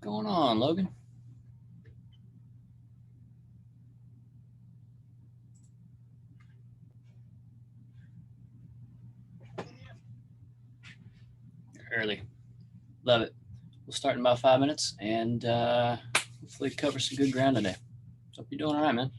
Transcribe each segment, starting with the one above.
going on, Logan? Early. Love it. We'll start in about 5 minutes and hopefully cover some good ground today. Hope you're doing all right, man.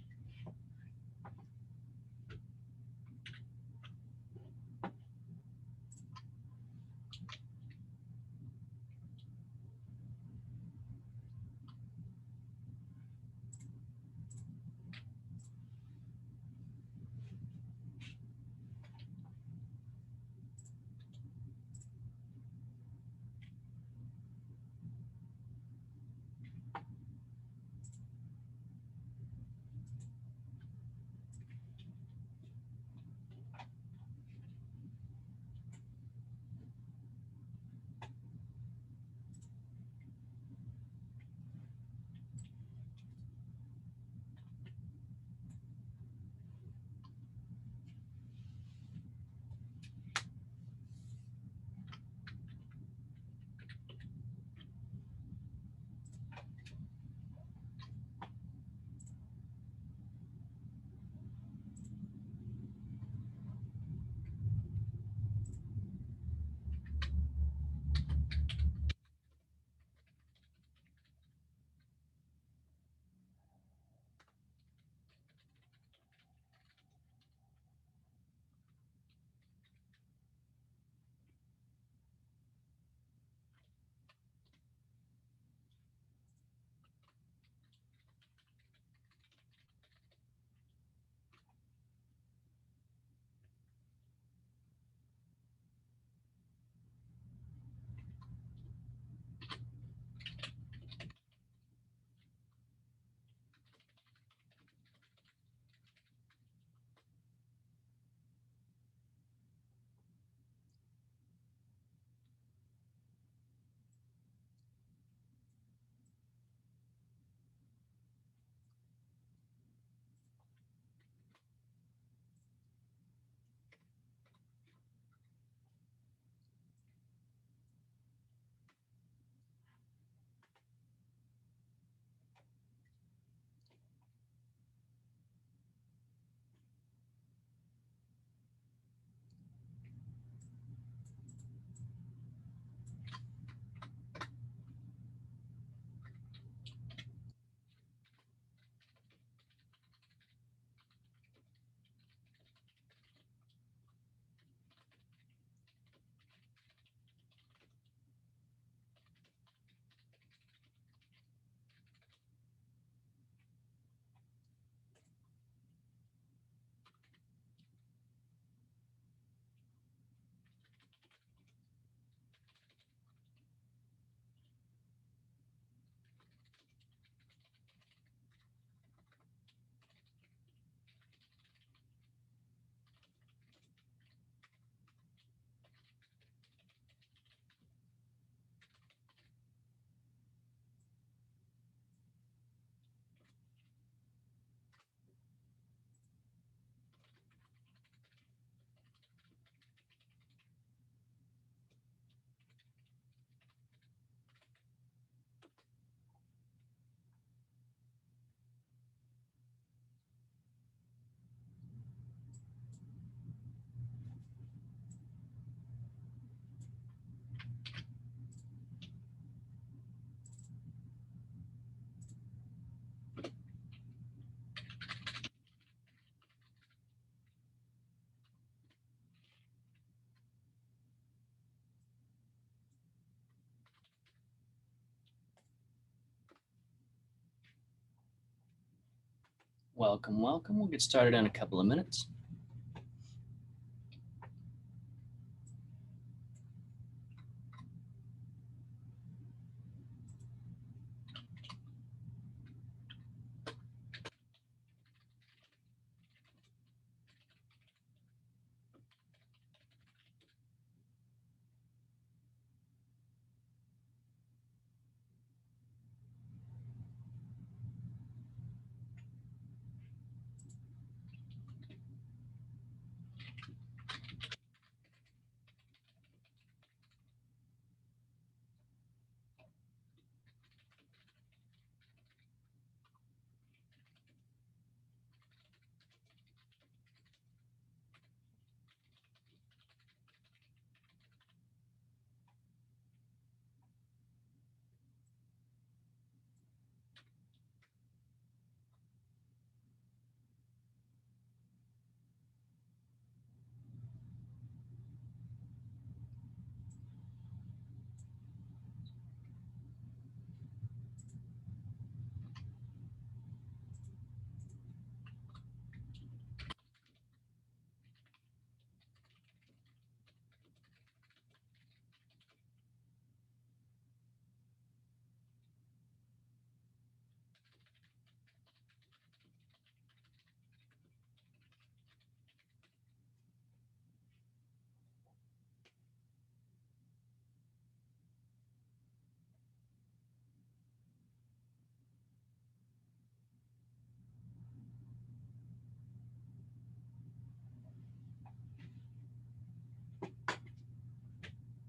Welcome, welcome. We'll get started in a couple of minutes.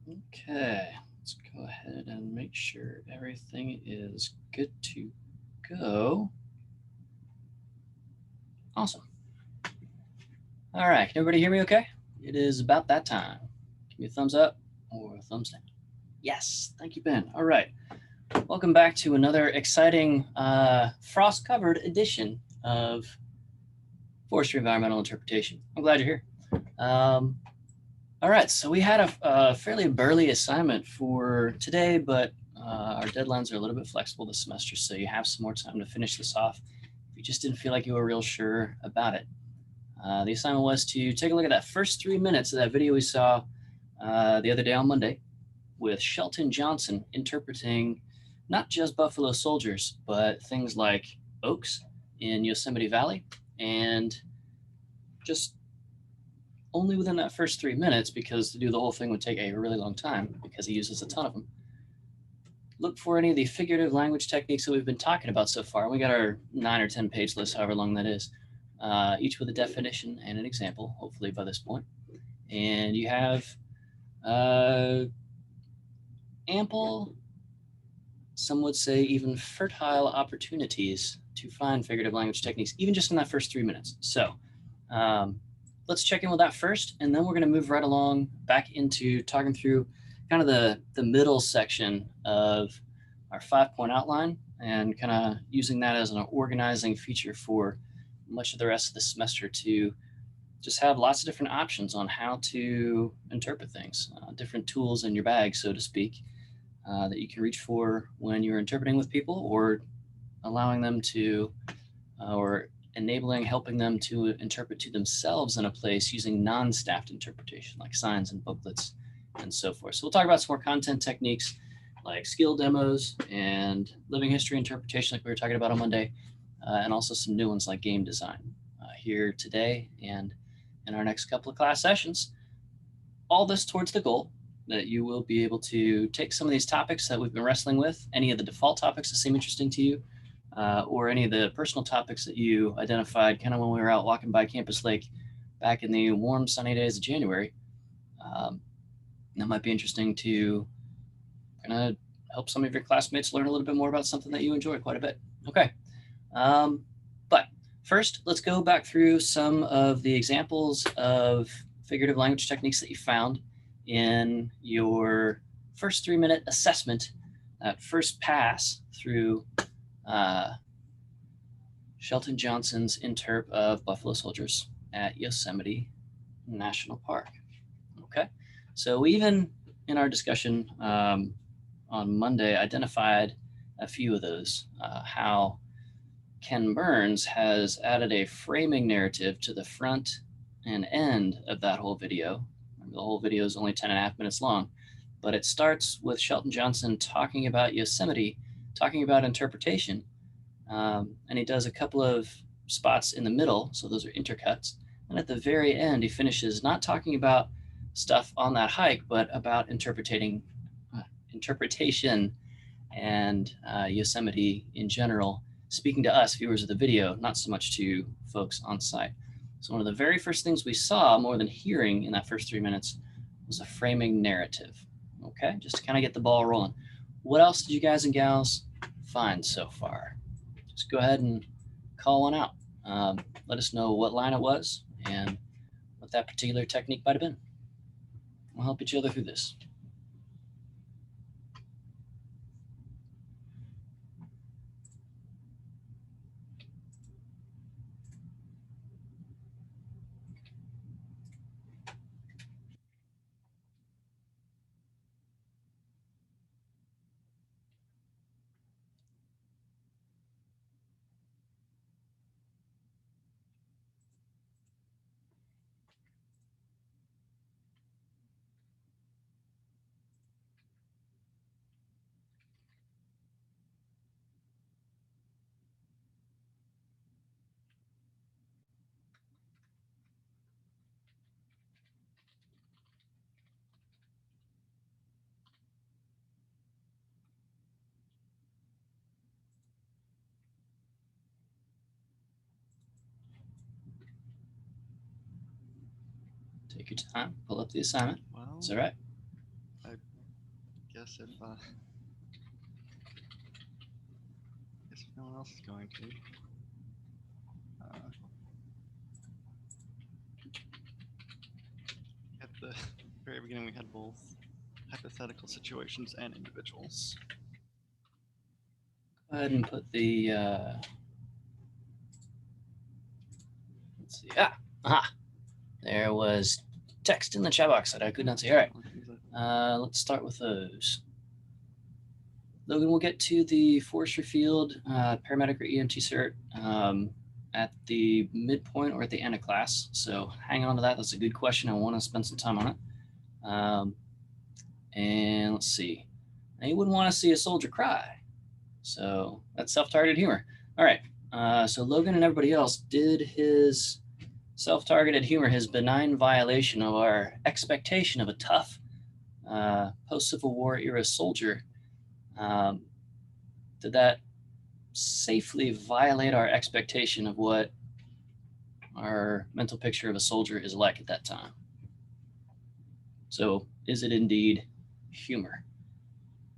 Okay, let's go ahead and make sure everything is good to go. Awesome. All right, can everybody hear me okay? It is about that time. Give me a thumbs up or a thumbs down. Yes, thank you, Ben. All right, welcome back to another exciting frost-covered edition of Forestry Environmental Interpretation. I'm glad you're here. All right, so we had a fairly burly assignment for today, but our deadlines are a little bit flexible this semester, so you have some more time to finish this off if you just didn't feel like you were real sure about it. The assignment was to take a look at that first 3 minutes of that video we saw the other day on Monday with Shelton Johnson interpreting not just buffalo soldiers, but things like oaks in Yosemite Valley, and just only within that first 3 minutes, because to do the whole thing would take a really long time because he uses a ton of them. Look for any of the figurative language techniques that we've been talking about so far. We got our 9 or 10 page list, however long that is, each with a definition and an example, hopefully by this point. And you have ample, some would say even fertile opportunities to find figurative language techniques, even just in that first 3 minutes. So let's check in with that first, and then we're going to move right along back into talking through kind of the middle section of our 5-point outline and kind of using that as an organizing feature for much of the rest of the semester to just have lots of different options on how to interpret things, different tools in your bag, so to speak, that you can reach for when you're interpreting with people, or allowing them to, or enabling, helping them to interpret to themselves in a place using non-staffed interpretation like signs and booklets and so forth. So we'll talk about some more content techniques like skill demos and living history interpretation like we were talking about on Monday, and also some new ones like game design here today and in our next couple of class sessions. All this towards the goal that you will be able to take some of these topics that we've been wrestling with, any of the default topics that seem interesting to you, or any of the personal topics that you identified kind of when we were out walking by Campus Lake back in the warm, sunny days of January. That might be interesting to kind of help some of your classmates learn a little bit more about something that you enjoy quite a bit. Okay. But first, let's go back through some of the examples of figurative language techniques that you found in your first 3-minute assessment, that first pass through Shelton Johnson's interp of Buffalo Soldiers at Yosemite National Park. Okay, so we even in our discussion on Monday identified a few of those, how Ken Burns has added a framing narrative to the front and end of that whole video. The whole video is only 10.5 minutes long, but it starts with Shelton Johnson talking about Yosemite, talking about interpretation, and he does a couple of spots in the middle, so those are intercuts. And at the very end, he finishes not talking about stuff on that hike, but about interpretation and Yosemite in general, speaking to us, viewers of the video, not so much to folks on site. So one of the very first things we saw, more than hearing in that first 3 minutes, was a framing narrative. Okay, just to kind of get the ball rolling. What else did you guys and gals find so far? Just go ahead and call one out. Let us know what line it was and what that particular technique might have been. We'll help each other through this. Take your time, pull up the assignment. Well, Is that right? I guess if no one else is going to. At the very beginning, we had both hypothetical situations and individuals. Go ahead and put the, let's see, aha. There was text in the chat box that I could not see. All right, let's start with those. Logan, we'll get to the forestry field, paramedic or EMT cert at the midpoint or at the end of class. So hang on to that. That's a good question. I want to spend some time on it. And let's see. Now, you wouldn't want to see a soldier cry. So that's self-targeted humor. All right. So Logan and everybody else did his self-targeted humor, his benign violation of our expectation of a tough post-Civil War era soldier. Did that safely violate our expectation of what our mental picture of a soldier is like at that time? So is it indeed humor?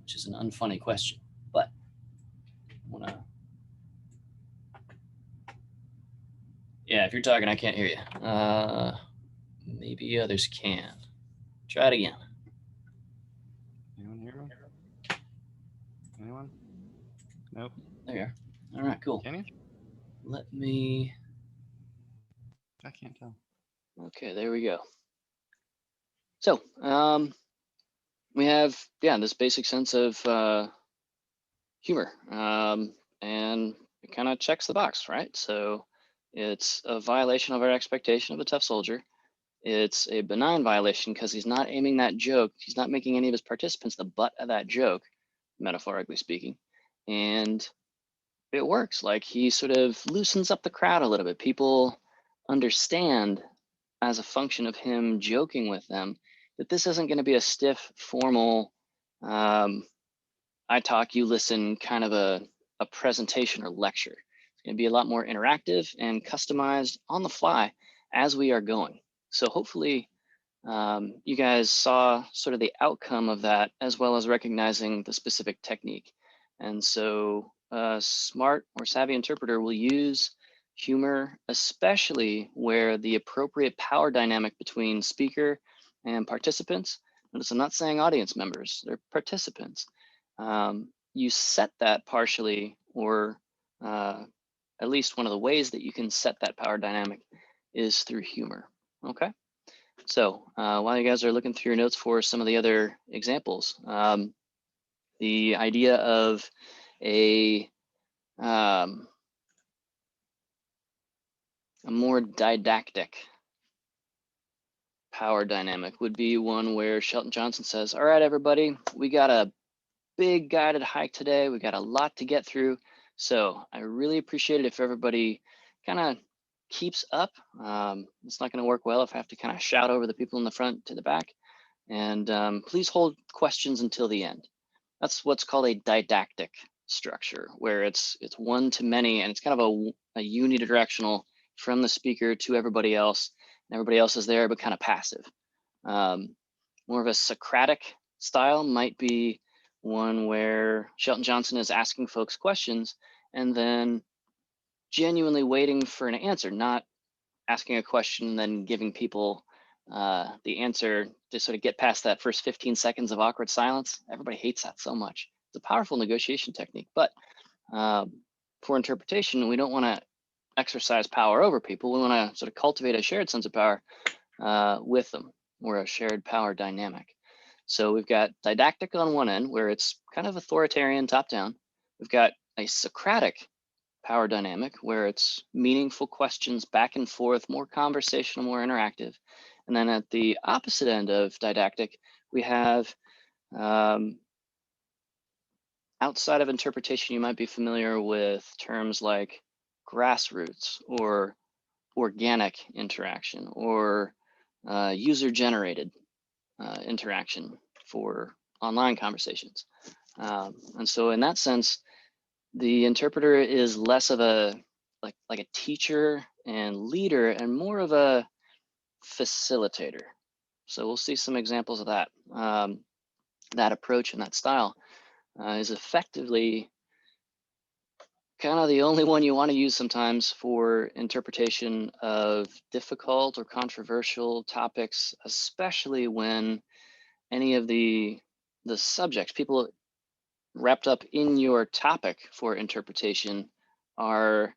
Which is an unfunny question, but I wanna... Yeah, if you're talking, I can't hear you. Maybe others can. Try it again. Anyone hear me? Anyone? Nope. There you are. All right, cool. Can you? Let me... I can't tell. Okay, there we go. So we have, this basic sense of humor, and it kind of checks the box, right? So it's a violation of our expectation of a tough soldier. It's a benign violation because he's not aiming that joke. He's not making any of his participants the butt of that joke, metaphorically speaking. And it works. Like, he sort of loosens up the crowd a little bit. People understand, as a function of him joking with them, that this isn't going to be a stiff, formal, I talk, you listen kind of a presentation or lecture. It's going to be a lot more interactive and customized on the fly as we are going. So hopefully you guys saw sort of the outcome of that, as well as recognizing the specific technique. And so a smart or savvy interpreter will use humor, especially where the appropriate power dynamic between speaker and participants. Notice I'm not saying audience members, they're participants. You set that partially, or at least one of the ways that you can set that power dynamic is through humor, okay? So while you guys are looking through your notes for some of the other examples, the idea of a more didactic power dynamic would be one where Shelton Johnson says, all right, everybody, we got a big guided hike today. We got a lot to get through. So I really appreciate it if everybody kind of keeps up. It's not going to work well if I have to kind of shout over the people in the front to the back. And please hold questions until the end. That's what's called a didactic structure, where it's one to many, and it's kind of a unidirectional from the speaker to everybody else. And everybody else is there, but kind of passive. More of a Socratic style might be one where Shelton Johnson is asking folks questions and then genuinely waiting for an answer, not asking a question and then giving people the answer to sort of get past that first 15 seconds of awkward silence. Everybody hates that so much. It's a powerful negotiation technique, but for interpretation, we don't want to exercise power over people. We want to sort of cultivate a shared sense of power with them, or a shared power dynamic. So we've got didactic on one end, where it's kind of authoritarian, top-down. We've got a Socratic power dynamic, where it's meaningful questions back and forth, more conversational, more interactive. And then at the opposite end of didactic, we have outside of interpretation, you might be familiar with terms like grassroots or organic interaction or user-generated interaction for online conversations. And so in that sense, the interpreter is less of a like a teacher and leader and more of a facilitator. So we'll see some examples of that. that approach and that style is effectively kind of the only one you want to use sometimes for interpretation of difficult or controversial topics, especially when any of the subjects, people wrapped up in your topic for interpretation, are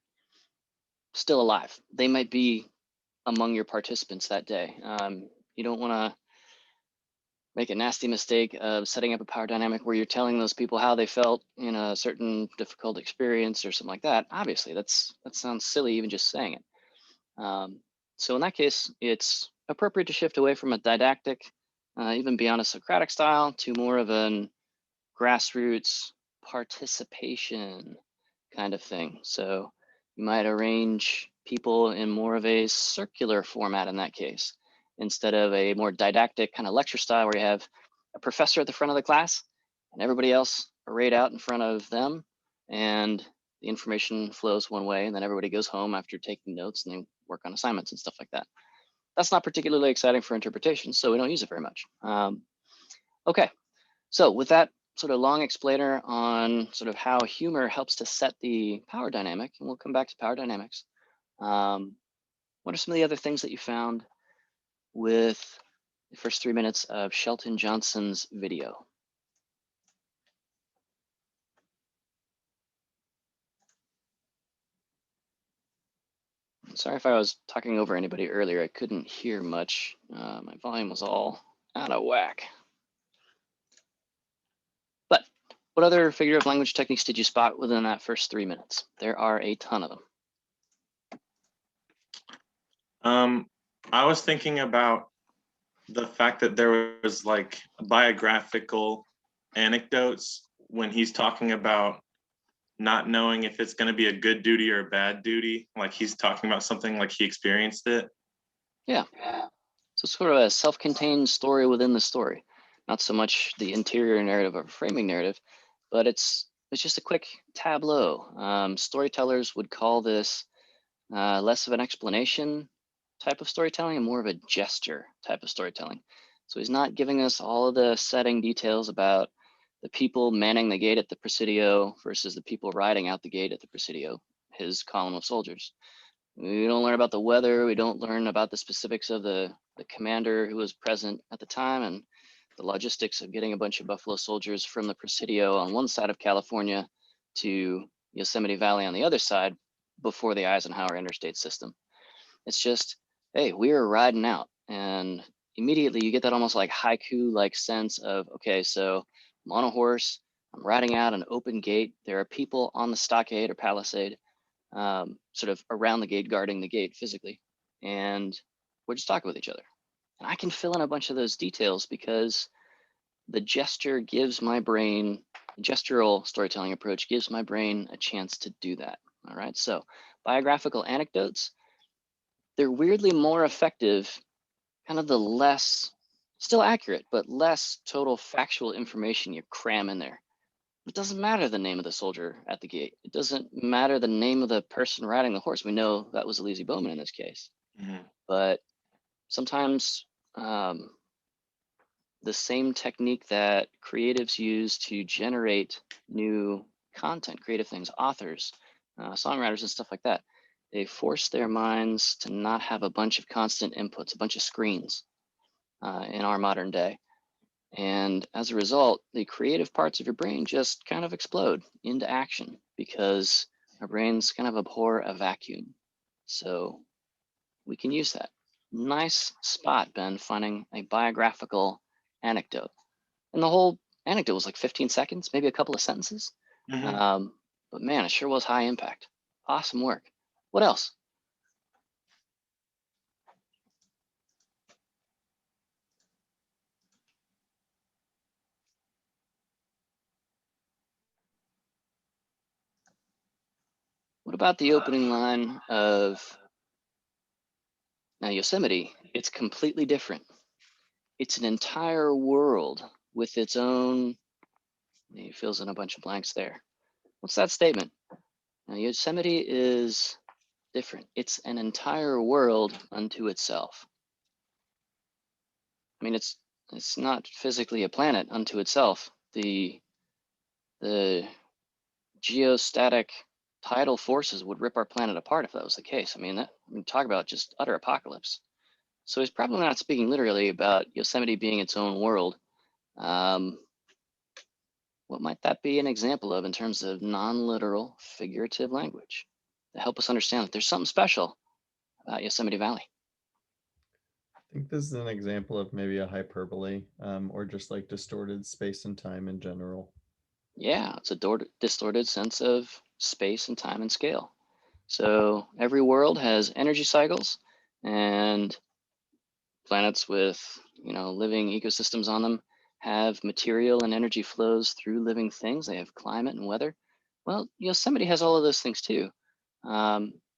still alive. They might be among your participants that day. You don't want to make a nasty mistake of setting up a power dynamic where you're telling those people how they felt in a certain difficult experience or something like that. Obviously, that sounds silly even just saying it. So in that case, it's appropriate to shift away from a didactic, even beyond a Socratic style, to more of an grassroots participation kind of thing. So you might arrange people in more of a circular format in that case, instead of a more didactic kind of lecture style where you have a professor at the front of the class and everybody else arrayed out in front of them, and the information flows one way, and then everybody goes home after taking notes and they work on assignments and stuff like that. That's not particularly exciting for interpretation, so we don't use it very much. Okay, so with that sort of long explainer on sort of how humor helps to set the power dynamic, and we'll come back to power dynamics. What are some of the other things that you found with the first 3 minutes of Shelton Johnson's video? Sorry if I was talking over anybody earlier. I couldn't hear much. My volume was all out of whack. But what other figurative language techniques did you spot within that first 3 minutes? There are a ton of them. I was thinking about the fact that there was like biographical anecdotes when he's talking about not knowing if it's going to be a good duty or a bad duty. Like he's talking about something like he experienced it. Yeah. So sort of a self-contained story within the story, not so much the interior narrative or framing narrative, but it's just a quick tableau. Storytellers would call this less of an explanation type of storytelling and more of a gesture type of storytelling. So he's not giving us all of the setting details about the people manning the gate at the Presidio versus the people riding out the gate at the Presidio, his column of soldiers. We don't learn about the weather. We don't learn about the specifics of the commander who was present at the time and the logistics of getting a bunch of Buffalo soldiers from the Presidio on one side of California to Yosemite Valley on the other side before the Eisenhower interstate system. It's just, hey, we were riding out, and immediately you get that almost like haiku-like sense of, okay, so I'm on a horse, I'm riding out an open gate. There are people on the stockade or palisade, sort of around the gate, guarding the gate physically, and we're just talking with each other. And I can fill in a bunch of those details because the gesture gives my brain, the gestural storytelling approach gives my brain a chance to do that. All right, so biographical anecdotes, they're weirdly more effective, kind of the less, still accurate, but less total factual information you cram in there. It doesn't matter the name of the soldier at the gate. It doesn't matter the name of the person riding the horse. We know that was Elyse Bowman in this case. Mm-hmm. But sometimes the same technique that creatives use to generate new content, creative things, authors, songwriters and stuff like that, they force their minds to not have a bunch of constant inputs, a bunch of screens in our modern day. And as a result, the creative parts of your brain just kind of explode into action because our brains kind of abhor a vacuum. So we can use that. Nice spot, Ben, finding a biographical anecdote. And the whole anecdote was like 15 seconds, maybe a couple of sentences. Mm-hmm. But man, it sure was high impact. Awesome work. What else? What about the opening line of, now Yosemite? It's completely different. It's an entire world with its own, he fills in a bunch of blanks there. What's that statement? Now, Yosemite is different. It's an entire world unto itself. I mean, it's It's not physically a planet unto itself. The geostatic tidal forces would rip our planet apart if that was the case. I mean, talk about just utter apocalypse. So he's probably not speaking literally about Yosemite being its own world. What might that be an example of in terms of non-literal figurative language to help us understand that there's something special about Yosemite Valley? I think this is an example of maybe a hyperbole, or just like distorted space and time in general. Yeah, it's a distorted sense of space and time and scale. So every world has energy cycles, and planets with living ecosystems on them have material and energy flows through living things. They have climate and weather. Well, Yosemite has all of those things too.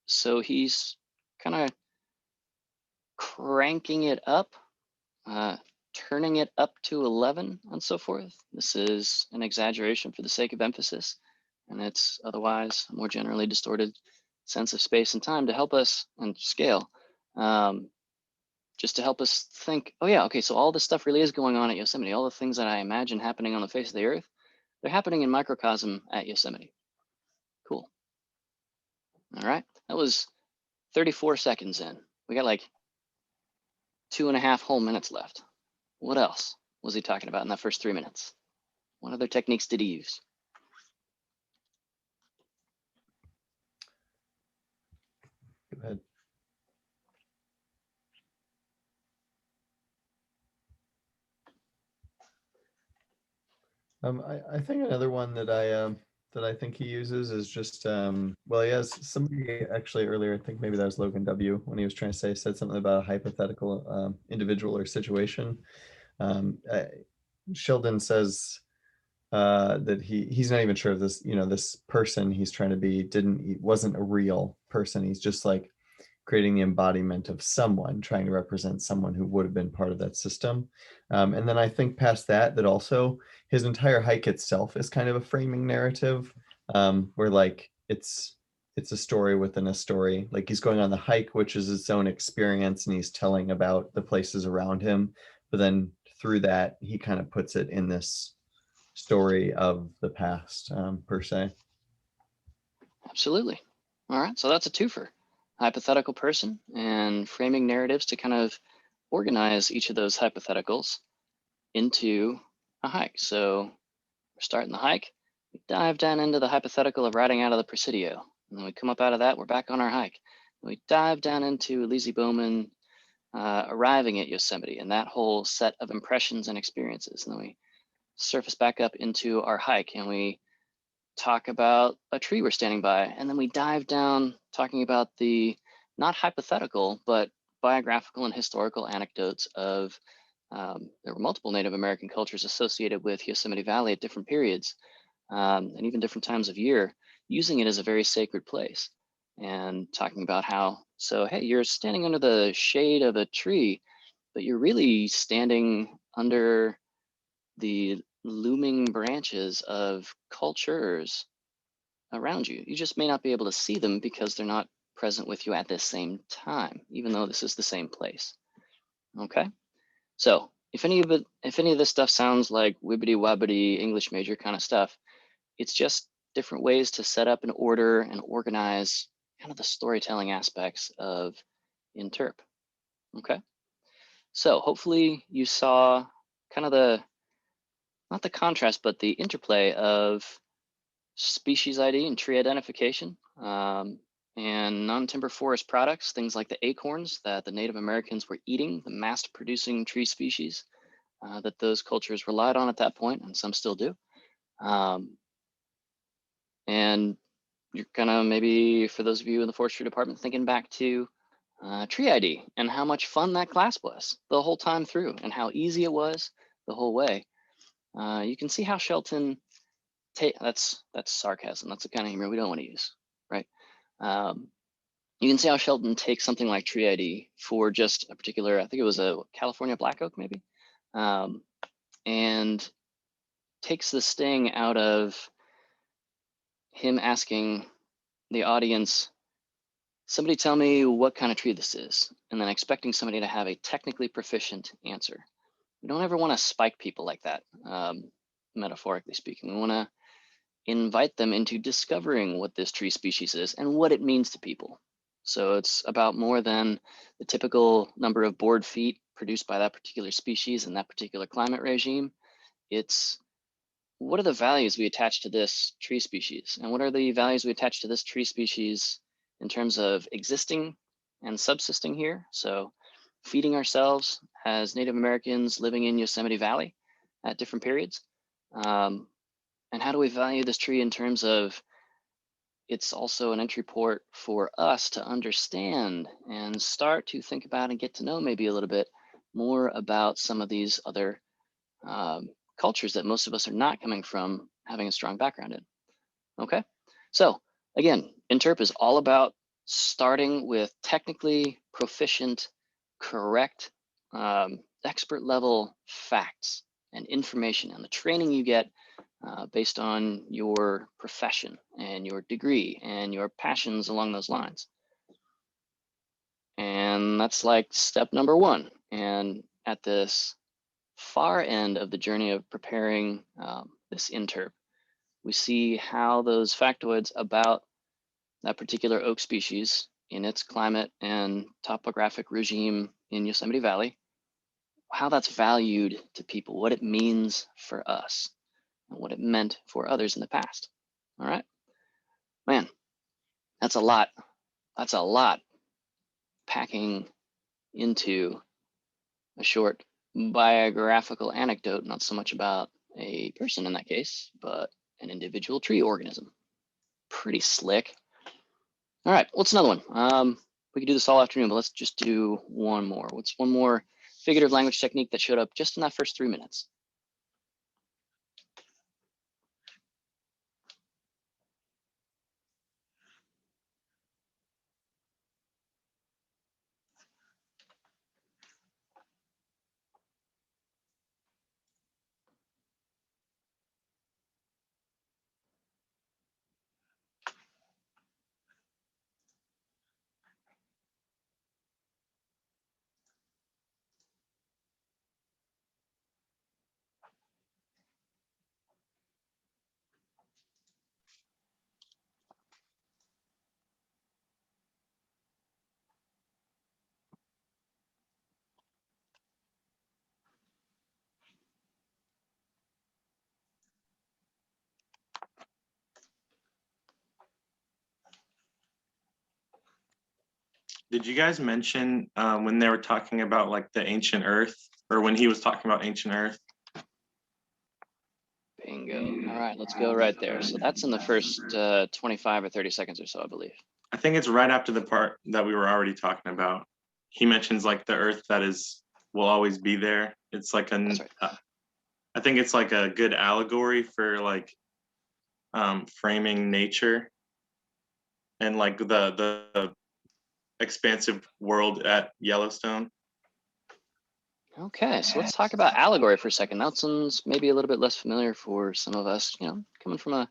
So he's kind of cranking it up, turning it up to 11 and so forth. This is an exaggeration for the sake of emphasis, and it's otherwise a more generally distorted sense of space and time to help us and scale. Just to help us think, oh yeah, okay, so all this stuff really is going on at Yosemite. All the things that I imagine happening on the face of the earth, they're happening in microcosm at Yosemite. Cool. All right, that was 34 seconds in. We got like 2.5 whole minutes left. What else was he talking about in that first 3 minutes? What other techniques did he use? Go ahead. I think another one that I think he uses is just well, he has somebody actually earlier, I think maybe that was Logan W, when he was trying to said something about a hypothetical individual or situation. Sheldon says that he's not even sure if this this person he's trying to be wasn't a real person. He's just like creating the embodiment of someone, trying to represent someone who would have been part of that system. And then I think past that also his entire hike itself is kind of a framing narrative, where like it's a story within a story. Like he's going on the hike, which is its own experience, and he's telling about the places around him. But then through that, he kind of puts it in this story of the past, per se. Absolutely. All right, so that's a twofer. Hypothetical person and framing narratives to kind of organize each of those hypotheticals into a hike. So we're starting the hike, we dive down into the hypothetical of riding out of the Presidio. And then we come up out of that, we're back on our hike. And we dive down into Lizzie Bowman arriving at Yosemite and that whole set of impressions and experiences. And then we surface back up into our hike and we talk about a tree we're standing by. And then we dive down talking about the not hypothetical, but biographical and historical anecdotes of there were multiple Native American cultures associated with Yosemite Valley at different periods and even different times of year, using it as a very sacred place and talking about how, so, hey, you're standing under the shade of a tree, but you're really standing under the looming branches of cultures around you. You just may not be able to see them because they're not present with you at the same time, even though this is the same place. Okay, so if any of this stuff sounds like wibbity wobbity English major kind of stuff, it's just different ways to set up and order and organize kind of the storytelling aspects of Interp. Okay, so hopefully you saw kind of not the contrast, but the interplay of species ID and tree identification, and non-timber forest products, things like the acorns that the Native Americans were eating, the mast-producing tree species that those cultures relied on at that point, and some still do. And you're gonna maybe, for those of you in the forestry department, thinking back to tree ID and how much fun that class was the whole time through and how easy it was the whole way. You can see how Shelton that's sarcasm. That's the kind of humor we don't want to use, right? You can see how Shelton takes something like tree ID for just a particular, I think it was a California black oak maybe, and takes the sting out of him asking the audience, somebody tell me what kind of tree this is, and then expecting somebody to have a technically proficient answer. we don't ever want to spike people like that, metaphorically speaking. We want to invite them into discovering what this tree species is and what it means to people. So it's about more than the typical number of board feet produced by that particular species in that particular climate regime. It's what are the values we attach to this tree species? And what are the values we attach to this tree species in terms of existing and subsisting here? So feeding ourselves as Native Americans living in Yosemite Valley at different periods. And how do we value this tree in terms of it's also an entry port for us to understand and start to think about and get to know maybe a little bit more about some of these other cultures that most of us are not coming from having a strong background in. Okay, so again, Interp is all about starting with technically proficient, correct, expert level facts and information and the training you get based on your profession and your degree and your passions along those lines. And that's like step number one. And at this far end of the journey of preparing this Interp, we see how those factoids about that particular oak species in its climate and topographic regime in Yosemite Valley, how that's valued to people, what it means for us, and what it meant for others in the past. All right, man, that's a lot. That's a lot packing into a short biographical anecdote, not so much about a person in that case, but an individual tree organism. Pretty slick. All right, what's another one? We could do this all afternoon, but let's just do one more. What's one more figurative language technique that showed up just in that first 3 minutes? Did you guys mention when they were talking about like the ancient Earth, or when he was talking about ancient Earth? Bingo. All right, let's go right there. So that's in the first 25 or 30 seconds or so, I believe. I think it's right after the part that we were already talking about. He mentions like the Earth that will always be there. It's like That's right. I think it's like a good allegory for like framing nature and like the expansive world at Yellowstone. Okay, so let's talk about allegory for a second. That sounds maybe a little bit less familiar for some of us, coming from a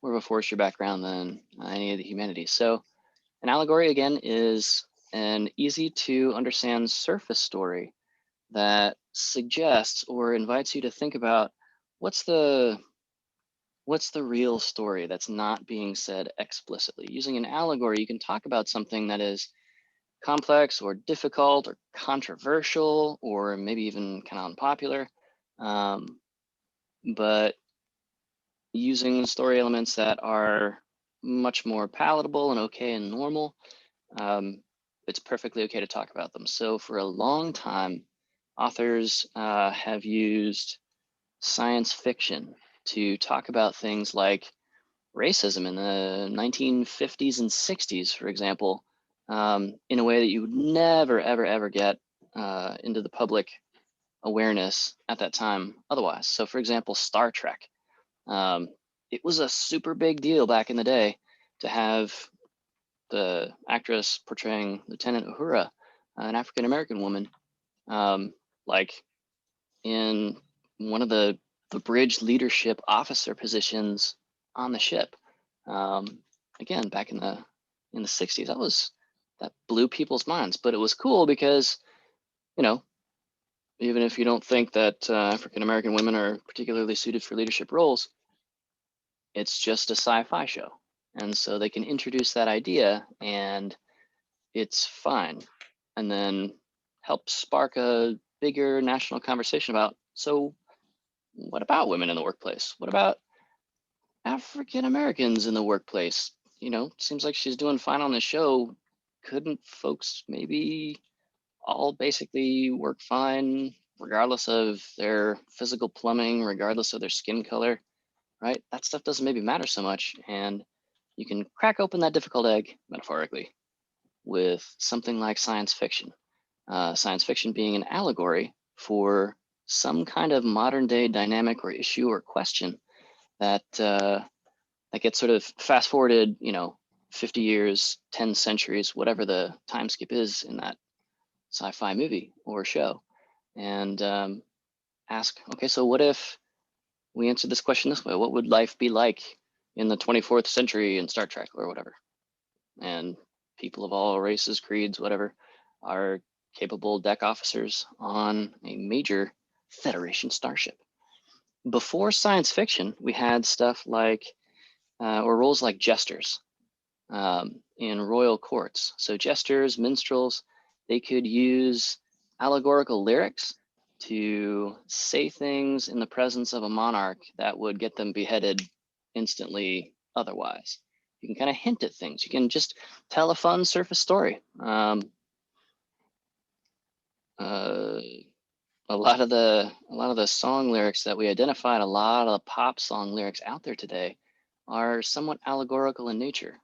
more of a forestry background than any of the humanities. So an allegory, again, is an easy to understand surface story that suggests or invites you to think about what's the real story that's not being said explicitly. Using an allegory, you can talk about something that is complex or difficult or controversial or maybe even kind of unpopular, but using story elements that are much more palatable and okay and normal, it's perfectly okay to talk about them. So for a long time, authors have used science fiction to talk about things like racism in the 1950s and 60s, for example, in a way that you would never, ever, ever get into the public awareness at that time otherwise. So for example, Star Trek. It was a super big deal back in the day to have the actress portraying Lieutenant Uhura, an African-American woman, like in one of the bridge leadership officer positions on the ship. Again, back in the 60s, that blew people's minds, but it was cool because, even if you don't think that African American women are particularly suited for leadership roles, it's just a sci-fi show. And so they can introduce that idea and it's fine. And then help spark a bigger national conversation about, so what about women in the workplace? What about African Americans in the workplace? You know, seems like she's doing fine on the show. Couldn't folks maybe all basically work fine, regardless of their physical plumbing, regardless of their skin color, right? That stuff doesn't maybe matter so much. And you can crack open that difficult egg, metaphorically, with something like science fiction. Science fiction being an allegory for some kind of modern day dynamic or issue or question that that gets sort of fast forwarded, 50 years, 10 centuries, whatever the time skip is in that sci-fi movie or show, and ask, okay, so what if we answered this question this way? What would life be like in the 24th century in Star Trek or whatever? And people of all races, creeds, whatever, are capable deck officers on a major Federation starship. Before science fiction, we had stuff like, or roles like jesters in royal courts. So jesters, minstrels, they could use allegorical lyrics to say things in the presence of a monarch that would get them beheaded instantly otherwise. You can kind of hint at things. You can just tell a fun surface story. A lot of the song lyrics that we identified, a lot of the pop song lyrics out there today are somewhat allegorical in nature.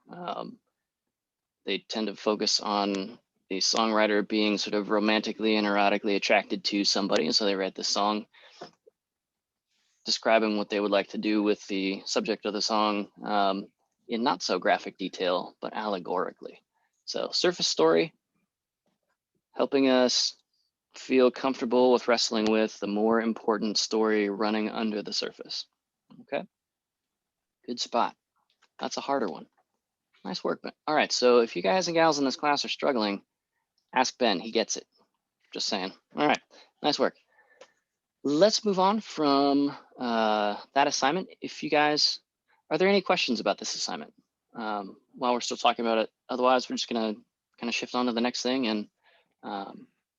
They tend to focus on the songwriter being sort of romantically and erotically attracted to somebody. And so they write this song describing what they would like to do with the subject of the song in not so graphic detail, but allegorically. So surface story, helping us feel comfortable with wrestling with the more important story running under the surface. Okay, good spot. That's a harder one. Nice work, Ben. All right, so if you guys and gals in this class are struggling, ask Ben, he gets it. Just saying. All right, nice work. Let's move on from that assignment. If you guys, are there any questions about this assignment while we're still talking about it? Otherwise, we're just gonna kind of shift on to the next thing and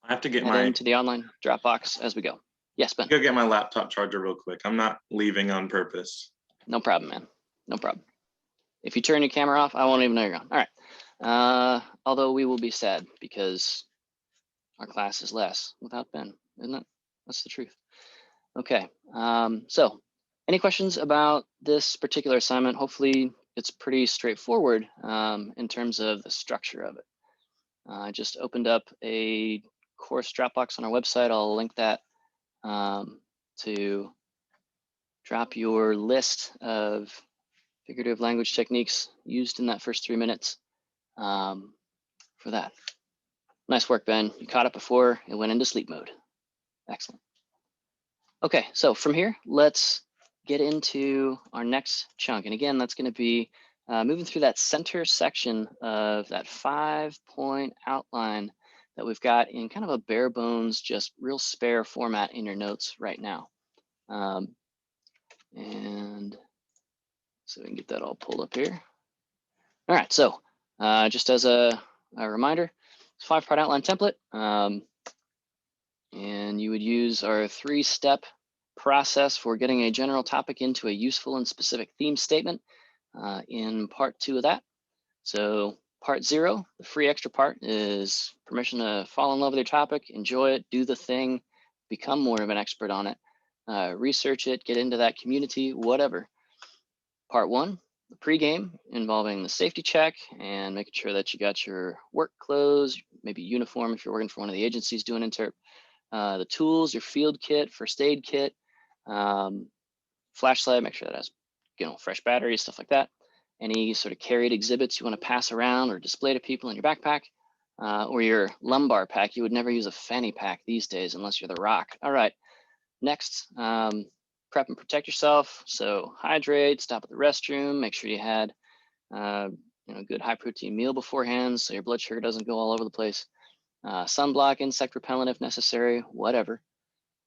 I have to get head into the online Dropbox as we go. Yes, Ben. Go get my laptop charger real quick. I'm not leaving on purpose. No problem, man. No problem. If you turn your camera off, I won't even know you're gone. All right. Although we will be sad because our class is less without Ben, isn't it? That's the truth. Okay. So any questions about this particular assignment? Hopefully it's pretty straightforward in terms of the structure of it. I just opened up a course Dropbox on our website. I'll link that to drop your list of figurative language techniques used in that first 3 minutes for that. Nice work, Ben. You caught it before it went into sleep mode. Excellent. Okay, so from here, let's get into our next chunk. And again, that's going to be moving through that center section of that 5-point outline that we've got in kind of a bare bones, just real spare format in your notes right now. And so we can get that all pulled up here. All right, so just as a reminder, it's a 5-part outline template. And you would use our 3-step process for getting a general topic into a useful and specific theme statement in part 2 of that. So part 0, the free extra part, is permission to fall in love with your topic, enjoy it, do the thing, become more of an expert on it, research it, get into that community, whatever. Part 1, the pregame, involving the safety check and making sure that you got your work clothes, maybe uniform if you're working for one of the agencies doing interp, the tools, your field kit, first aid kit, flashlight, make sure that has fresh batteries, stuff like that. Any sort of carried exhibits you want to pass around or display to people in your backpack, or your lumbar pack. You would never use a fanny pack these days unless you're the Rock. All right, next, prep and protect yourself. So hydrate, stop at the restroom, make sure you had good high protein meal beforehand so your blood sugar doesn't go all over the place. Sunblock, insect repellent if necessary, whatever.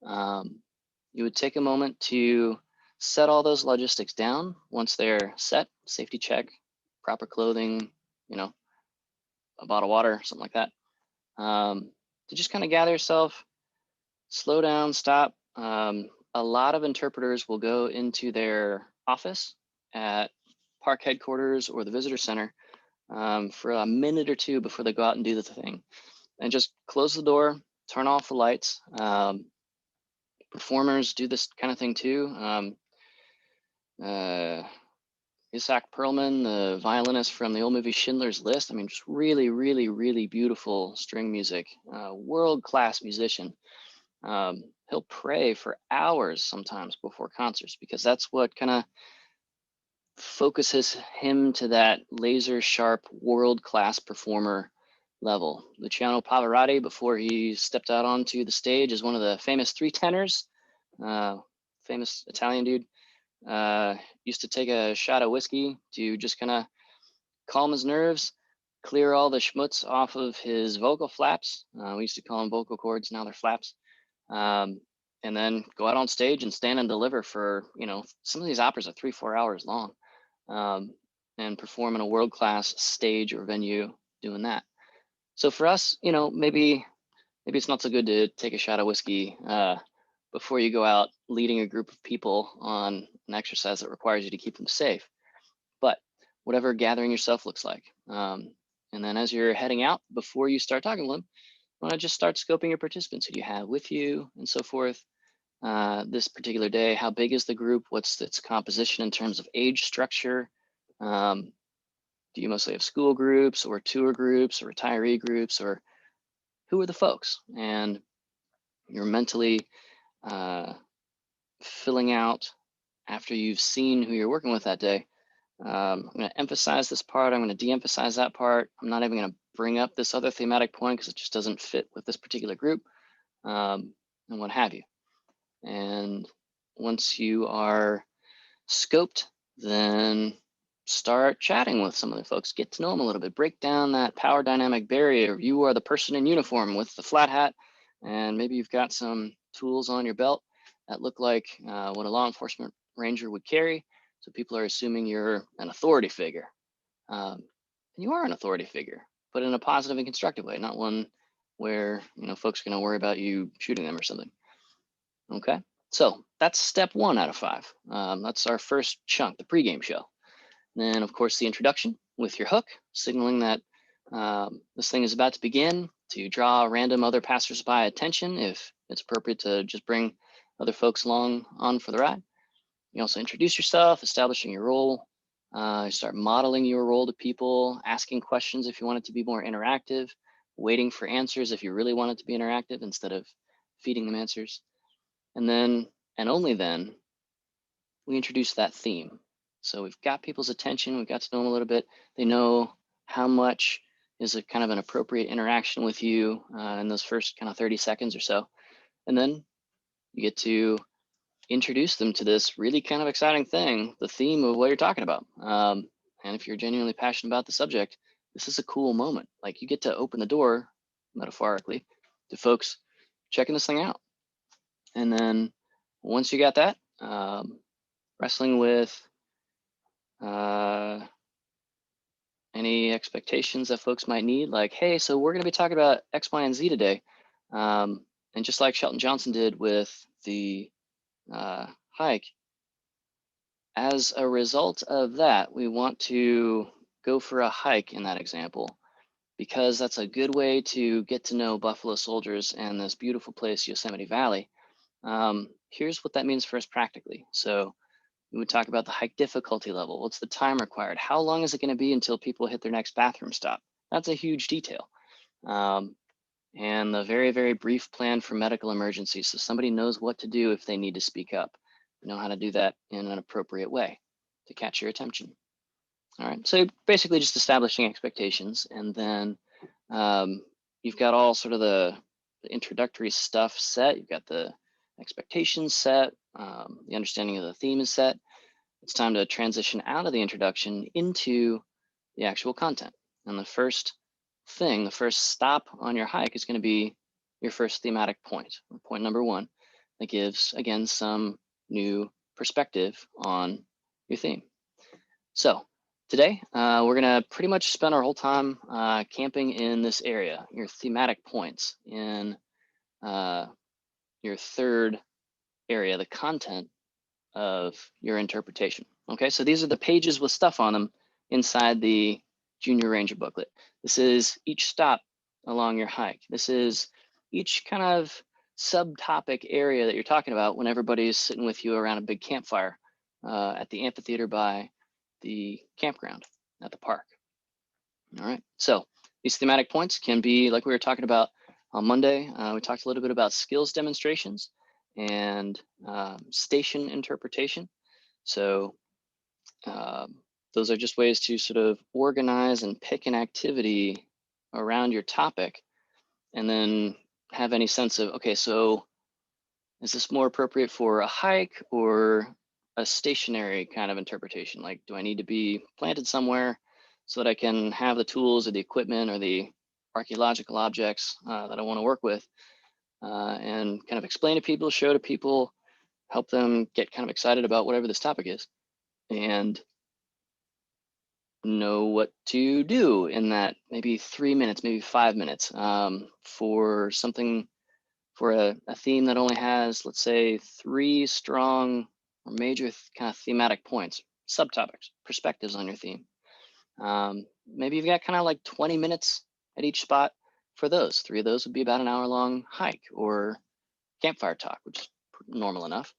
You would take a moment to set all those logistics down. Once they're set, safety check, proper clothing, you know, a bottle of water, something like that. To just kind of gather yourself, slow down, stop. A lot of interpreters will go into their office at park headquarters or the visitor center for a minute or two before they go out and do the thing, and just close the door, turn off the lights. Performers do this kind of thing too. Isaac Perlman, the violinist from the old movie Schindler's List. I mean, just really, really, really beautiful string music. World-class musician. He'll pray for hours sometimes before concerts because that's what kind of focuses him to that laser sharp world-class performer level. Luciano Pavarotti, before he stepped out onto the stage as one of the famous three tenors, famous Italian dude, used to take a shot of whiskey to just kind of calm his nerves, clear all the schmutz off of his vocal flaps. We used to call them vocal cords, now they're flaps. And then go out on stage and stand and deliver for, you know, some of these operas are 3-4 hours long, and perform in a world-class stage or venue doing that. So for us, you know, maybe it's not so good to take a shot of whiskey before you go out leading a group of people on an exercise that requires you to keep them safe. But whatever gathering yourself looks like. And then as you're heading out, before you start talking to them, you want to just start scoping your participants. Who do you have with you and so forth? This particular day, how big is the group? What's its composition in terms of age structure? Do you mostly have school groups or tour groups or retiree groups, or who are the folks? And you're mentally filling out after you've seen who you're working with that day. I'm going to emphasize this part. I'm going to de-emphasize that part. I'm not even going to bring up this other thematic point because it just doesn't fit with this particular group, and what have you. And once you are scoped, then start chatting with some of the folks, get to know them a little bit, break down that power dynamic barrier. You are the person in uniform with the flat hat, and maybe you've got some tools on your belt that look like what a law enforcement ranger would carry. So people are assuming you're an authority figure. And you are an authority figure, but in a positive and constructive way, not one where, you know, folks are going to worry about you shooting them or something. Okay, so that's step 1 out of 5. That's our first chunk, the pregame show. Then, of course, the introduction with your hook, signaling that this thing is about to begin, to draw random other passersby attention if it's appropriate to just bring other folks along on for the ride. You also introduce yourself, establishing your role. You start modeling your role to people, asking questions if you want it to be more interactive, waiting for answers if you really want it to be interactive instead of feeding them answers. And then, and only then, we introduce that theme. So we've got people's attention, we've got to know them a little bit. They know how much is a kind of an appropriate interaction with you in those first kind of 30 seconds or so. And then you get to introduce them to this really kind of exciting thing, the theme of what you're talking about. And if you're genuinely passionate about the subject, this is a cool moment. Like, you get to open the door, metaphorically, to folks checking this thing out. And then once you got that, wrestling with any expectations that folks might need, like, hey, so we're going to be talking about X, Y, and Z today. And just like Shelton Johnson did with the hike, as a result of that, we want to go for a hike in that example, because that's a good way to get to know Buffalo Soldiers and this beautiful place, Yosemite Valley. Here's what that means for us practically. So we would talk about the hike difficulty level. What's the time required? How long is it going to be until people hit their next bathroom stop? That's a huge detail. And the very, very brief plan for medical emergencies. So somebody knows what to do if they need to speak up. You know how to do that in an appropriate way to catch your attention. All right, so basically just establishing expectations, and then you've got all sort of the introductory stuff set. You've got the expectations set, the understanding of the theme is set. It's time to transition out of the introduction into the actual content. And the first thing, the first stop on your hike is going to be your first thematic point, point number 1. that gives, again, some new perspective on your theme. So today, we're gonna pretty much spend our whole time camping in this area, your thematic points in your third area, the content of your interpretation. Okay, so these are the pages with stuff on them inside the Junior Ranger booklet. This is each stop along your hike. This is each kind of subtopic area that you're talking about when everybody's sitting with you around a big campfire at the amphitheater by the campground at the park. All right, so these thematic points can be like we were talking about on Monday. We talked a little bit about skills demonstrations and station interpretation. So those are just ways to sort of organize and pick an activity around your topic and then have any sense of, okay, so is this more appropriate for a hike or a stationary kind of interpretation? Like, do I need to be planted somewhere so that I can have the tools or the equipment or the archaeological objects that I want to work with and kind of explain to people, show to people, help them get kind of excited about whatever this topic is and know what to do in that maybe 3 minutes, maybe 5 minutes for something, for a theme that only has, let's say, 3 strong or major kind of thematic points, subtopics, perspectives on your theme. Maybe you've got kind of like 20 minutes at each spot for those. 3 of those would be about an hour-long hike or campfire talk, which is normal enough.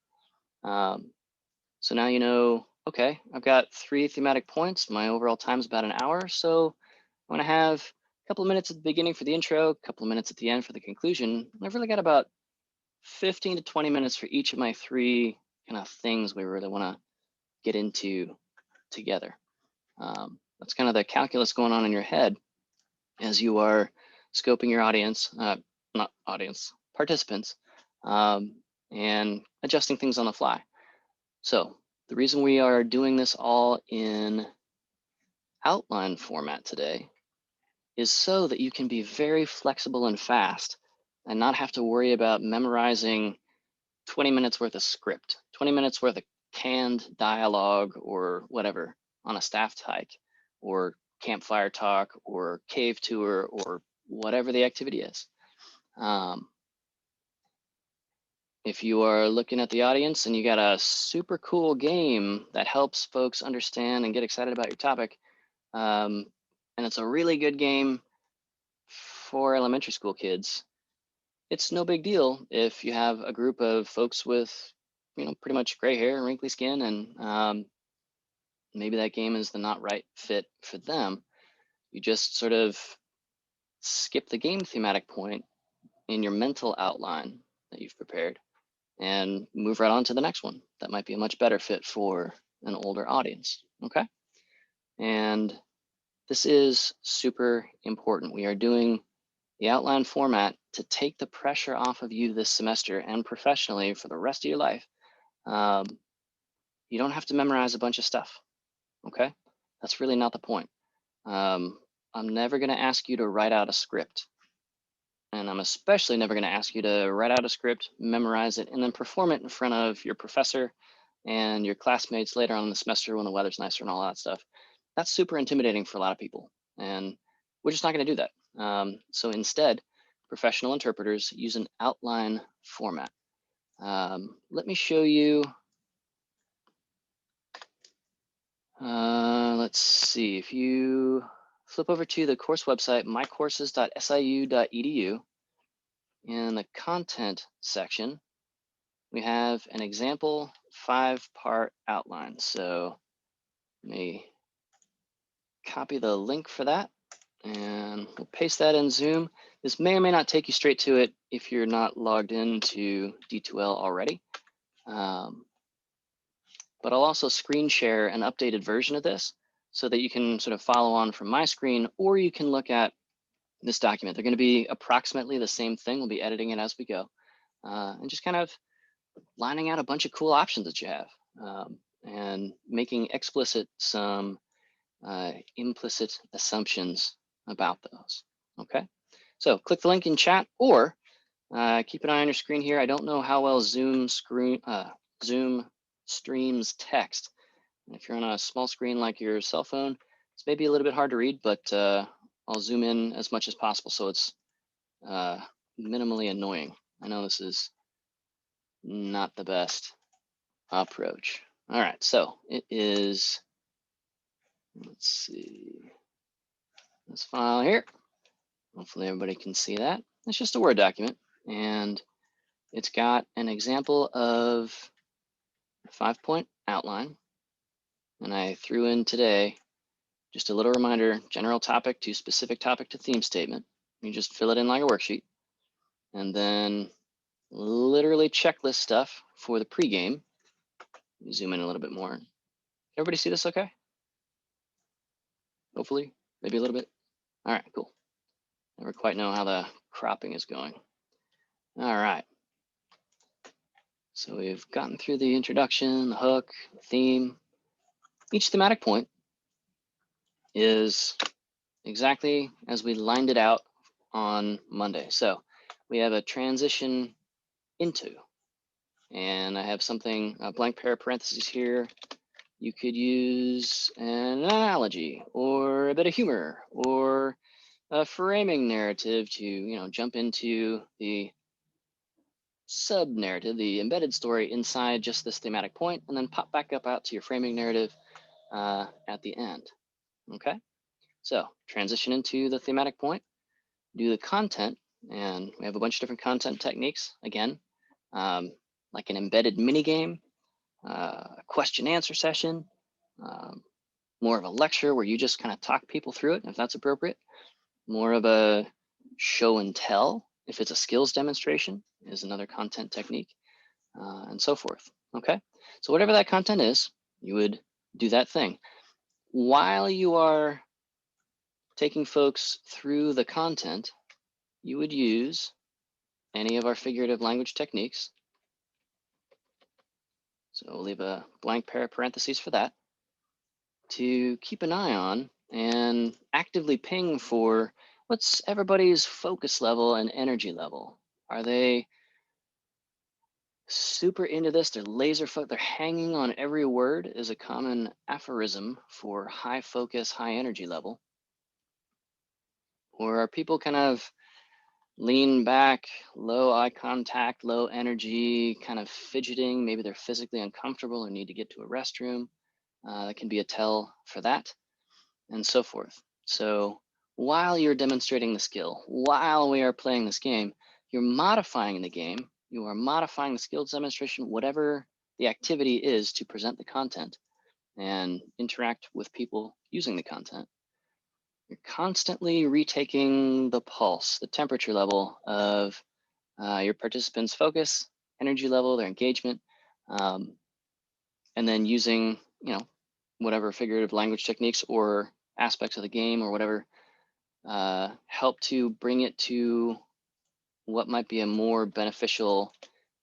So now you know, okay, I've got 3 thematic points. My overall time is about an hour. So I'm gonna have a couple of minutes at the beginning for the intro, a couple of minutes at the end for the conclusion. I've really got about 15 to 20 minutes for each of my 3 kind of things we really wanna get into together. That's kind of the calculus going on in your head as you are scoping your audience, not audience, participants, and adjusting things on the fly. So the reason we are doing this all in outline format today is so that you can be very flexible and fast and not have to worry about memorizing 20 minutes worth of script, 20 minutes worth of canned dialogue or whatever on a staffed hike or campfire talk or cave tour or whatever the activity is. If you are looking at the audience and you got a super cool game that helps folks understand and get excited about your topic, and it's a really good game for elementary school kids, it's no big deal if you have a group of folks with, pretty much gray hair and wrinkly skin, and maybe that game is the not right fit for them. You just sort of skip the game thematic point in your mental outline that you've prepared and move right on to the next one that might be a much better fit for an older audience, okay? And this is super important. We are doing the outline format to take the pressure off of you this semester and professionally for the rest of your life. You don't have to memorize a bunch of stuff, okay? That's really not the point. I'm never gonna ask you to write out a script. And I'm especially never gonna ask you to write out a script, memorize it, and then perform it in front of your professor and your classmates later on in the semester when the weather's nicer and all that stuff. That's super intimidating for a lot of people. And we're just not gonna do that. So instead, professional interpreters use an outline format. Let me show you. Let's see, if you flip over to the course website, mycourses.siu.edu, in the content section, we have an example 5-part outline. So let me copy the link for that and we'll paste that in Zoom. This may or may not take you straight to it if you're not logged into D2L already. But I'll also screen share an updated version of this so that you can sort of follow on from my screen, or you can look at this document. They're going to be approximately the same thing. We'll be editing it as we go and just kind of lining out a bunch of cool options that you have and making explicit some implicit assumptions about those. Okay, so click the link in chat, or Keep an eye on your screen here. I don't know how well Zoom streams text. If you're on a small screen like your cell phone, it's maybe a little bit hard to read, but I'll zoom in as much as possible so it's minimally annoying. I know this is not the best approach. All right, so it is, let's see, this file here. Hopefully everybody can see that. It's just a Word document, and it's got an example of a 5-point outline. And I threw in today just a little reminder, general topic to specific topic to theme statement. You just fill it in like a worksheet. And then literally checklist stuff for the pregame. Let me zoom in a little bit more. Everybody see this okay? Hopefully, maybe a little bit. All right, cool. Never quite know how the cropping is going. All right. So we've gotten through the introduction, the hook, the theme. Each thematic point is exactly as we lined it out on Monday. So we have a transition into, and I have something, a blank pair of parentheses here. You could use an analogy or a bit of humor or a framing narrative to, jump into the sub narrative, the embedded story inside just this thematic point, and then pop back up out to your framing narrative at the end. Okay, so transition into the thematic point, do the content, and we have a bunch of different content techniques. Again, like an embedded mini game, a question answer session, more of a lecture where you just kind of talk people through it if that's appropriate, more of a show and tell if it's a skills demonstration is another content technique, and so forth. Okay, so whatever that content is, you would do that thing. While you are taking folks through the content, you would use any of our figurative language techniques. So we'll leave a blank pair of parentheses for that to keep an eye on and actively ping for what's everybody's focus level and energy level. Are they super into this? They're laser focused. They're hanging on every word is a common aphorism for high focus, high energy level. Or are people kind of lean back, low eye contact, low energy, kind of fidgeting? Maybe they're physically uncomfortable or need to get to a restroom. That can be a tell for that, and so forth. So while you're demonstrating the skill, while we are playing this game, you're modifying the game. You are modifying the skills demonstration, whatever the activity is to present the content and interact with people using the content. You're constantly retaking the pulse, the temperature level of your participants' focus, energy level, their engagement, and then using, whatever figurative language techniques or aspects of the game or whatever help to bring it to what might be a more beneficial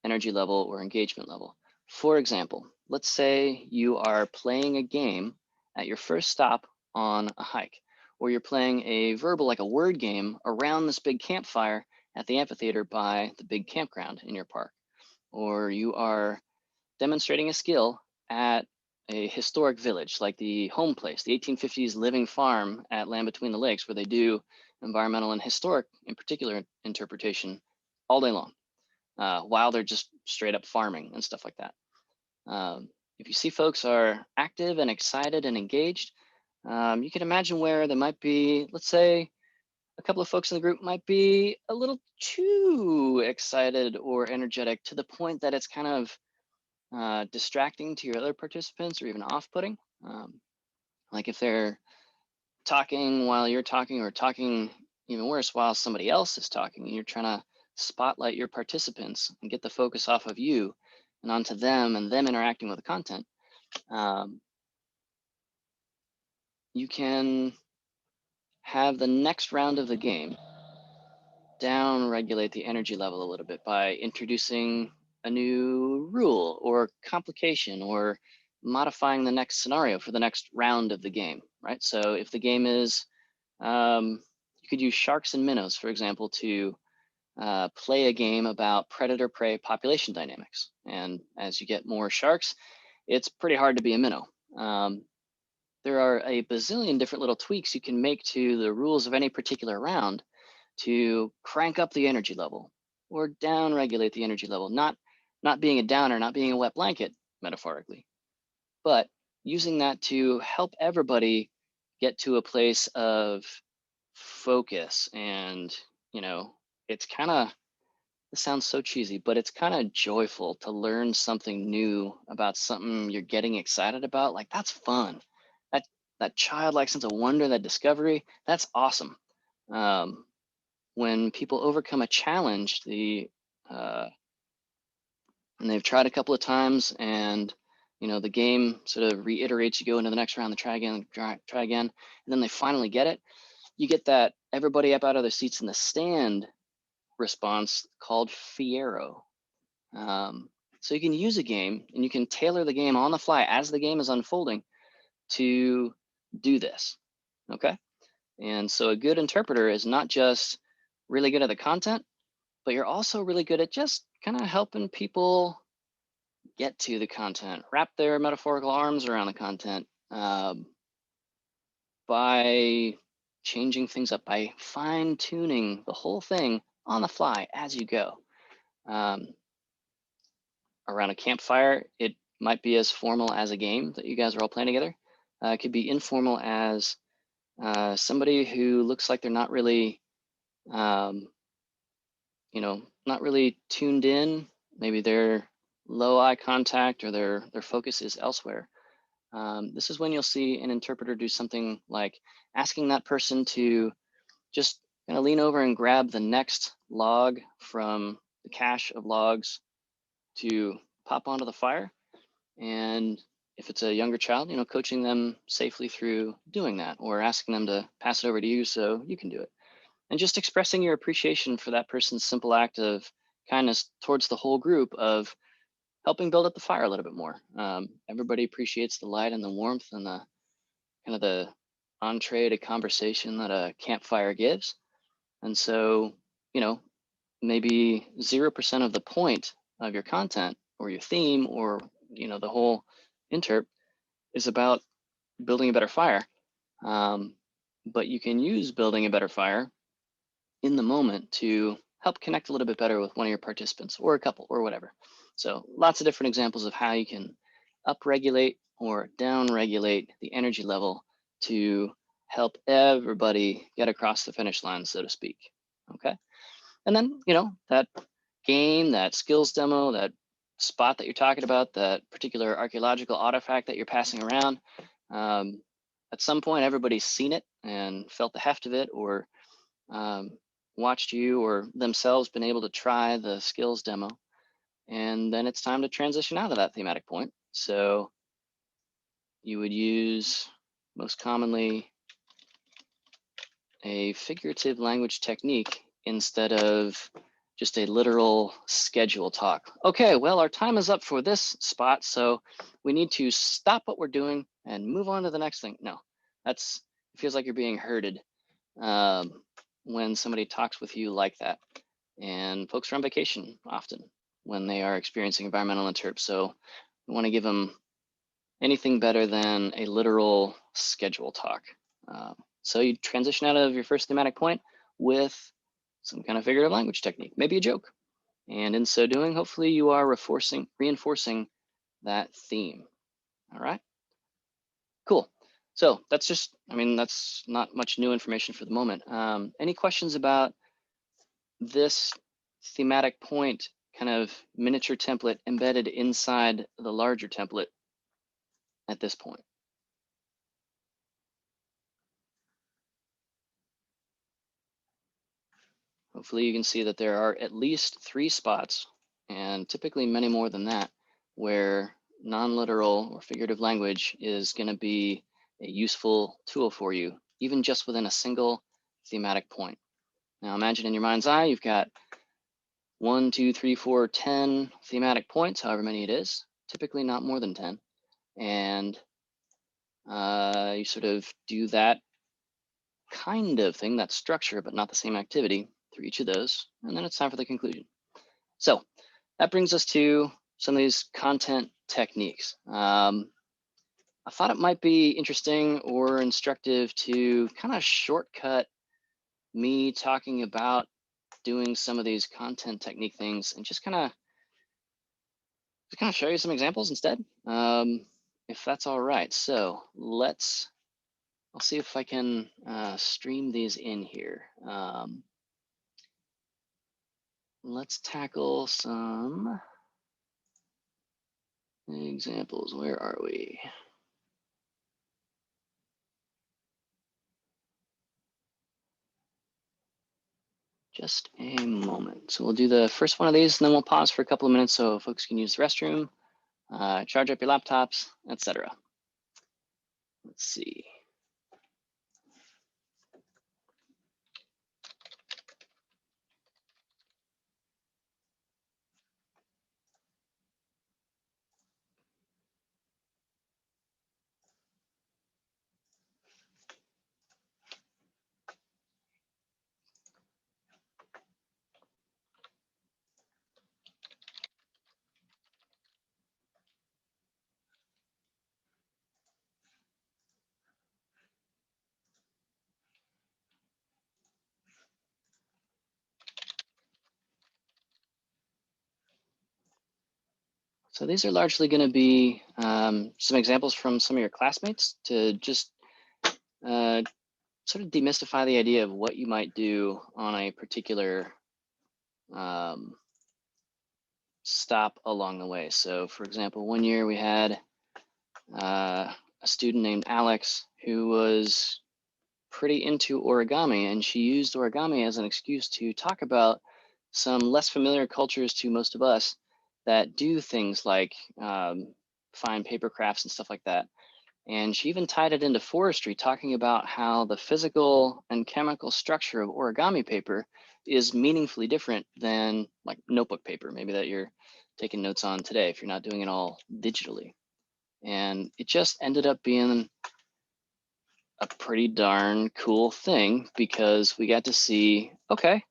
energy level or engagement level. For example, let's say you are playing a game at your first stop on a hike, or you're playing a verbal, like a word game around this big campfire at the amphitheater by the big campground in your park, or you are demonstrating a skill at a historic village like the home place, the 1850s living farm at Land Between the Lakes, where they do environmental and historic in particular interpretation all day long, while they're just straight up farming and stuff like that. If you see folks are active and excited and engaged, you can imagine where there might be, let's say, a couple of folks in the group might be a little too excited or energetic to the point that it's kind of distracting to your other participants or even off-putting. Like if they're talking while you're talking, or talking even worse while somebody else is talking, and you're trying to spotlight your participants and get the focus off of you and onto them and them interacting with the content, you can have the next round of the game down regulate the energy level a little bit by introducing a new rule or complication or modifying the next scenario for the next round of the game, right? So if the game is, you could use sharks and minnows, for example, to play a game about predator-prey population dynamics. And as you get more sharks, it's pretty hard to be a minnow. There are a bazillion different little tweaks you can make to the rules of any particular round to crank up the energy level or down regulate the energy level, not being a downer, not being a wet blanket, metaphorically, but using that to help everybody get to a place of focus. And, it's kind of, it sounds so cheesy, but it's kind of joyful to learn something new about something you're getting excited about. Like, that's fun. That childlike sense of wonder, that discovery, that's awesome. When people overcome a challenge, and they've tried a couple of times, and the game sort of reiterates, you go into the next round, try again, and then they finally get it. You get that everybody up out of their seats in the stand response called Fiero. So you can use a game and you can tailor the game on the fly as the game is unfolding to do this, okay? And so a good interpreter is not just really good at the content, but you're also really good at just kind of helping people get to the content, wrap their metaphorical arms around the content by changing things up, by fine tuning the whole thing on the fly as you go. Around a campfire, it might be as formal as a game that you guys are all playing together. It could be informal as somebody who looks like they're not really, not really tuned in. Maybe they're low eye contact or their focus is elsewhere. This is when you'll see an interpreter do something like asking that person to just kind of lean over and grab the next log from the cache of logs to pop onto the fire. And if it's a younger child, coaching them safely through doing that, or asking them to pass it over to you so you can do it. And just expressing your appreciation for that person's simple act of kindness towards the whole group of helping build up the fire a little bit more. Everybody appreciates the light and the warmth and the kind of the entree to conversation that a campfire gives. And so, maybe 0% of the point of your content or your theme or, the whole interp is about building a better fire. But you can use building a better fire in the moment to help connect a little bit better with one of your participants or a couple or whatever. So lots of different examples of how you can upregulate or downregulate the energy level to help everybody get across the finish line, so to speak. Okay. And then, that game, that skills demo, that spot that you're talking about, that particular archaeological artifact that you're passing around, at some point, everybody's seen it and felt the heft of it, or watched you or themselves been able to try the skills demo. And then it's time to transition out of that thematic point. So you would use most commonly a figurative language technique instead of just a literal schedule talk. Okay, well, our time is up for this spot, so we need to stop what we're doing and move on to the next thing. No, it feels like you're being herded when somebody talks with you like that. And folks are on vacation often when they are experiencing environmental interp. So we want to give them anything better than a literal schedule talk. So you transition out of your first thematic point with some kind of figurative language technique, maybe a joke. And in so doing, hopefully you are reinforcing that theme. All right, cool. So that's not much new information for the moment. Any questions about this thematic point kind of miniature template embedded inside the larger template at this point? Hopefully you can see that there are at least 3 spots, and typically many more than that, where non-literal or figurative language is going to be a useful tool for you, even just within a single thematic point. Now imagine in your mind's eye, you've got 1, 2, 3, 4, 10 thematic points, however many it is, typically not more than 10. And you sort of do that kind of thing, that structure, but not the same activity through each of those, and then it's time for the conclusion. So that brings us to some of these content techniques. I thought it might be interesting or instructive to kind of shortcut me talking about doing some of these content technique things and just kind of show you some examples instead, if that's all right. So I'll see if I can stream these in here. Let's tackle some examples. Where are we? Just a moment. So we'll do the first one of these, and then we'll pause for a couple of minutes so folks can use the restroom, charge up your laptops, etc. Let's see. So these are largely going to be some examples from some of your classmates to just sort of demystify the idea of what you might do on a particular stop along the way. So for example, one year we had a student named Alex who was pretty into origami, and she used origami as an excuse to talk about some less familiar cultures to most of us that do things like fine paper crafts and stuff like that. And she even tied it into forestry, talking about how the physical and chemical structure of origami paper is meaningfully different than like notebook paper, maybe that you're taking notes on today if you're not doing it all digitally. And it just ended up being a pretty darn cool thing because we got to see, okay,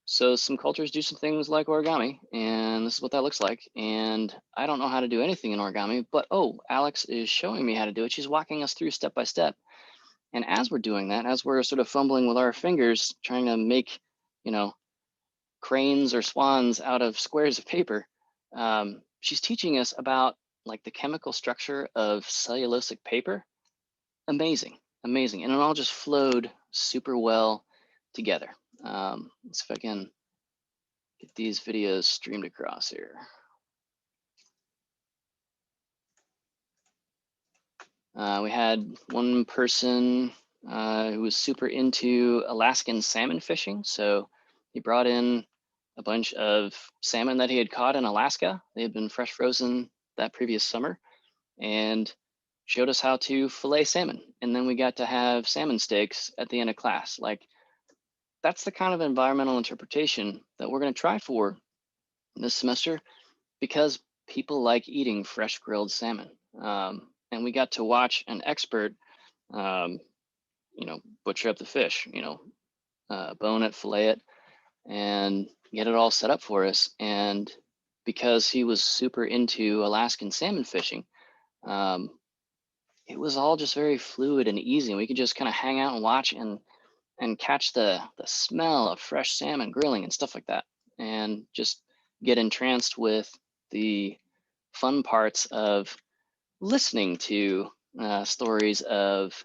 so some cultures do some things like origami, and this is what that looks like. And I don't know how to do anything in origami, but oh, Alex is showing me how to do it. She's walking us through step by step. And as we're doing that, as we're sort of fumbling with our fingers, trying to make, you know, cranes or swans out of squares of paper, she's teaching us about like the chemical structure of cellulosic paper. Amazing, amazing. And it all just flowed super well together. Let's see if I can get these videos streamed across here. We had one person who was super into Alaskan salmon fishing. So he brought in a bunch of salmon that he had caught in Alaska. They had been fresh frozen that previous summer and showed us how to fillet salmon. And then we got to have salmon steaks at the end of class. Like, that's the kind of environmental interpretation that we're going to try for this semester because people like eating fresh grilled salmon. And we got to watch an expert, you know, butcher up the fish, you know, bone it, fillet it, and get it all set up for us. And because he was super into Alaskan salmon fishing, it was all just very fluid and easy. And we could just kind of hang out and watch and catch the smell of fresh salmon grilling and stuff like that, and just get entranced with the fun parts of listening to stories of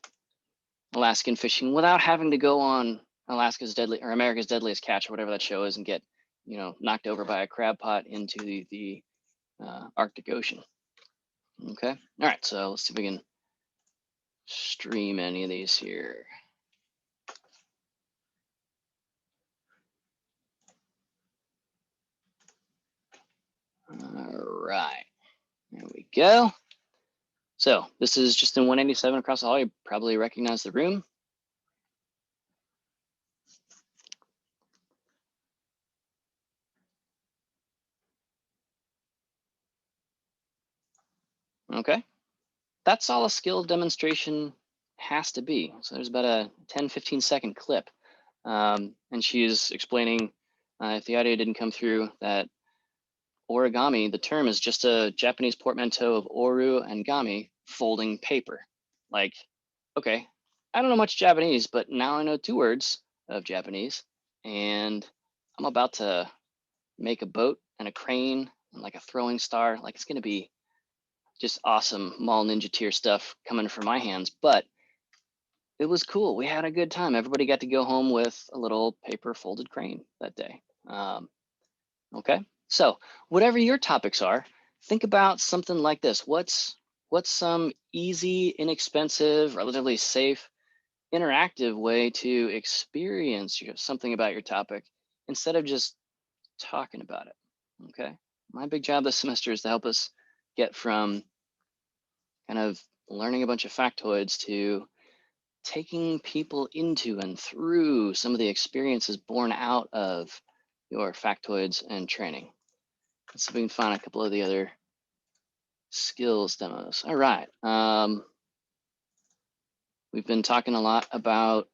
Alaskan fishing without having to go on Alaska's Deadly or America's Deadliest Catch or whatever that show is and get, you know, knocked over by a crab pot into the Arctic Ocean. Okay, all right, so let's see if we can stream any of these here. All right, there we go. So this is just in 187 across the hall. You probably recognize the room. Okay, that's all a skill demonstration has to be. So there's about a 10-15 second clip. And she's explaining, if the audio didn't come through, that origami, the term is just a Japanese portmanteau of oru and gami, folding paper. Like, okay, I don't know much Japanese, but now I know 2 words of Japanese, and I'm about to make a boat and a crane and like a throwing star. Like, it's gonna be just awesome mall ninja tier stuff coming from my hands. But it was cool. We had a good time. Everybody got to go home with a little paper folded crane that day. Okay, so whatever your topics are, think about something like this. What's some easy, inexpensive, relatively safe, interactive way to experience something about your topic instead of just talking about it? Okay, my big job this semester is to help us get from kind of learning a bunch of factoids to taking people into and through some of the experiences born out of your factoids and training. Let's see if we can find a couple of the other skills demos. All right. We've been talking a lot about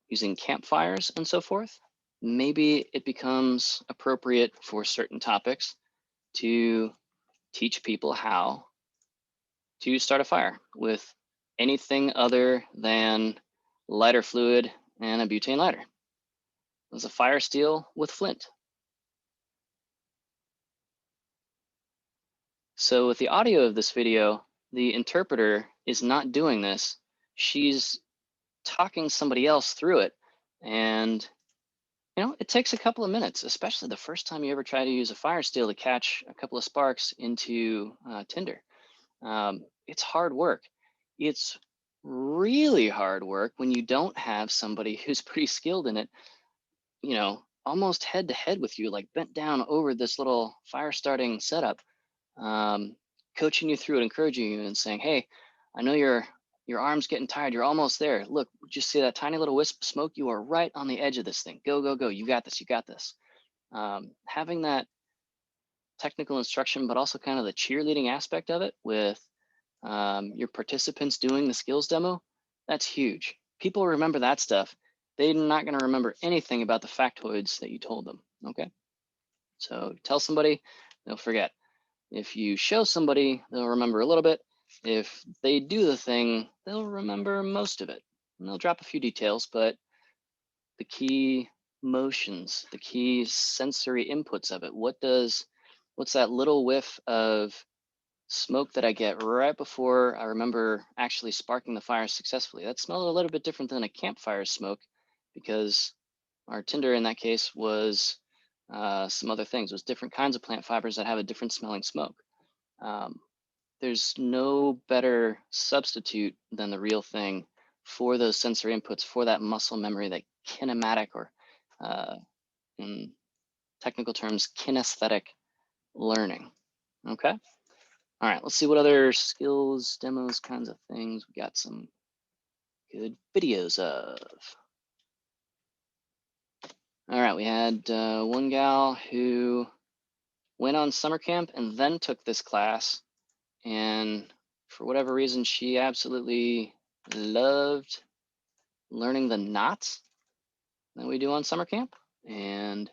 using campfires and so forth. Maybe it becomes appropriate for certain topics to teach people how to start a fire with anything other than lighter fluid and a butane lighter. It's a fire steel with flint. So with the audio of this video, the interpreter is not doing this. She's talking somebody else through it. And it takes a couple of minutes, especially the first time you ever try to use a fire steel to catch a couple of sparks into tinder. It's hard work. It's really hard work when you don't have somebody who's pretty skilled in it, almost head to head with you, like bent down over this little fire starting setup, coaching you through it, encouraging you and saying, hey, I know your arm's getting tired. You're almost there. Look, just see that tiny little wisp of smoke? You are right on the edge of this thing. Go, go, go. You got this. You got this. Having that technical instruction, but also kind of the cheerleading aspect of it with your participants doing the skills demo, that's huge. People remember that stuff. They're not going to remember anything about the factoids that you told them. Okay. So tell somebody, they'll forget. If you show somebody, they'll remember a little bit. If they do the thing, they'll remember most of it. And they'll drop a few details, but the key motions, the key sensory inputs of it, what's that little whiff of smoke that I get right before I remember actually sparking the fire successfully? That smelled a little bit different than a campfire smoke, because our tinder in that case was some other things. It was different kinds of plant fibers that have a different smelling smoke. There's no better substitute than the real thing for those sensory inputs, for that muscle memory, that kinematic, or in technical terms, kinesthetic learning. Okay. All right, let's see what other skills, demos, kinds of things we got some good videos of. All right, we had one gal who went on summer camp and then took this class, and for whatever reason, she absolutely loved learning the knots that we do on summer camp. And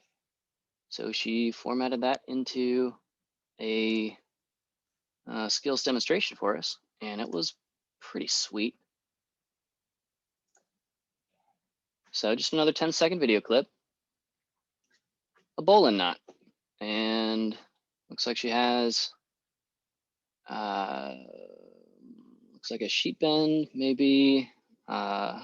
so she formatted that into a skills demonstration for us, and it was pretty sweet. So just another 10-second video clip, a bowline knot, and looks like she has looks like a sheet bend, maybe, and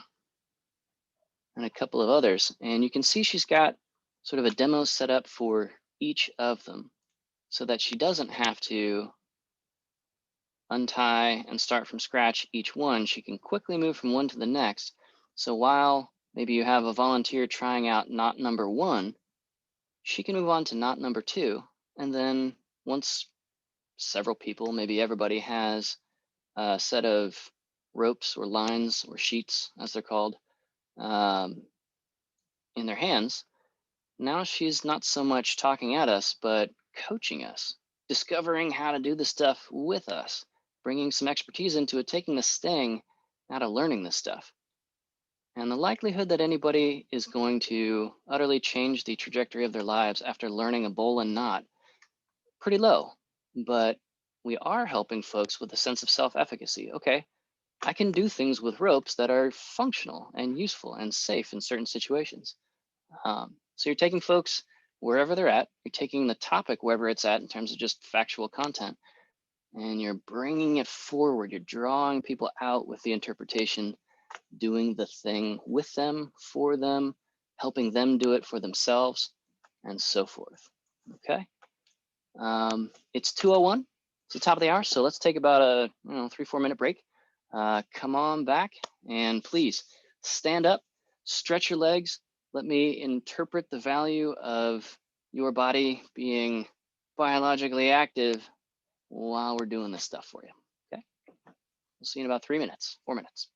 a couple of others. And you can see she's got sort of a demo set up for each of them, so that she doesn't have to untie and start from scratch each one. She can quickly move from one to the next. So while maybe you have a volunteer trying out knot number 1, she can move on to knot number 2. And then once several people, maybe everybody, has a set of ropes or lines or sheets, as they're called, in their hands, now she's not so much talking at us, but coaching us, discovering how to do the stuff with us. bringing some expertise into it, taking the sting out of learning this stuff. And the likelihood that anybody is going to utterly change the trajectory of their lives after learning a Bolin knot, pretty low. But we are helping folks with a sense of self-efficacy. Okay, I can do things with ropes that are functional and useful and safe in certain situations. So you're taking folks wherever they're at, you're taking the topic wherever it's at in terms of just factual content, and you're bringing it forward. You're drawing people out with the interpretation, doing the thing with them, for them, helping them do it for themselves, and so forth. Okay. It's 2:01. It's the top of the hour, so let's take about a 3-4 minute break. Come on back and please stand up, stretch your legs. Let me interpret the value of your body being biologically active while we're doing this stuff for you. Okay. We'll see you in about 3 minutes, 4 minutes.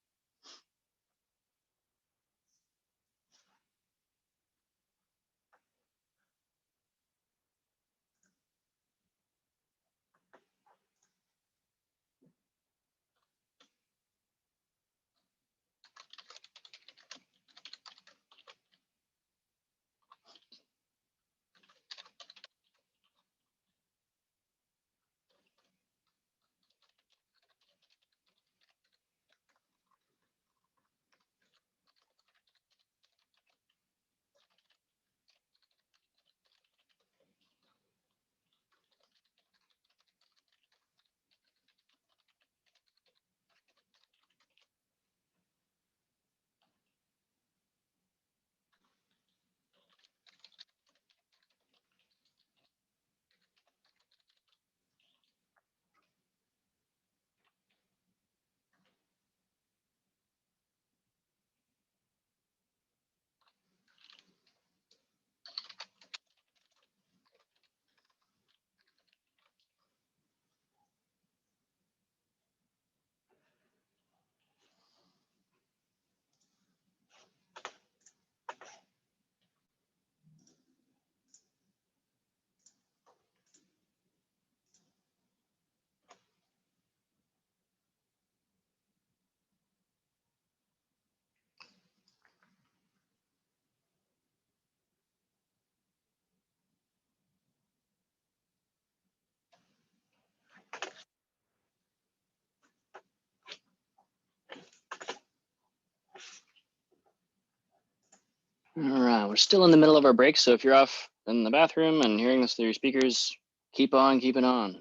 All right, we're still in the middle of our break, so if you're off in the bathroom and hearing this through your speakers, keep on keeping on.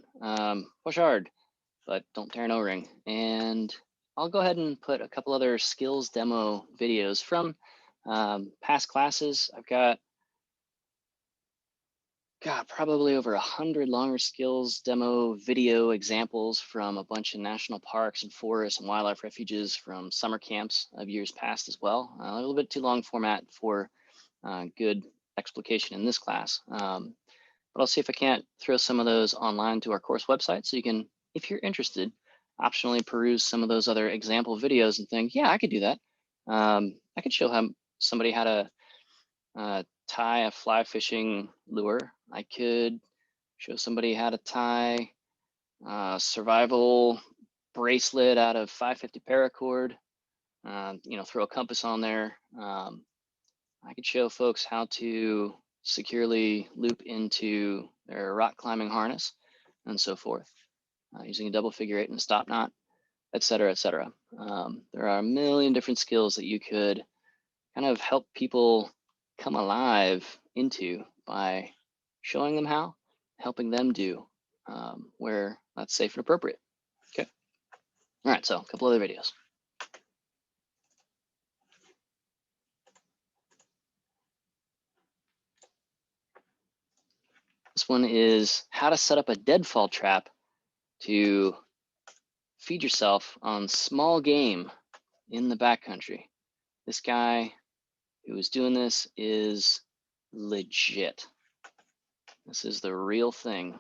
Push hard, but don't tear an O-ring. And I'll go ahead and put a couple other skills demo videos from past classes. I've got probably over 100 longer skills demo video examples from a bunch of national parks and forests and wildlife refuges from summer camps of years past as well. A little bit too long format for good explication in this class. But I'll see if I can't throw some of those online to our course website so you can, if you're interested, optionally peruse some of those other example videos and think, yeah, I could do that. I could show somebody how to tie a fly fishing lure. I could show somebody how to tie a survival bracelet out of 550 paracord, throw a compass on there. I could show folks how to securely loop into their rock climbing harness and so forth, using a double figure 8 and a stop knot, et cetera, et cetera. There are a million different skills that you could kind of help people come alive into by showing them how, helping them do where that's safe and appropriate. Okay. All right, so a couple other videos. This one is how to set up a deadfall trap to feed yourself on small game in the backcountry. This guy who is doing this is legit. This is the real thing.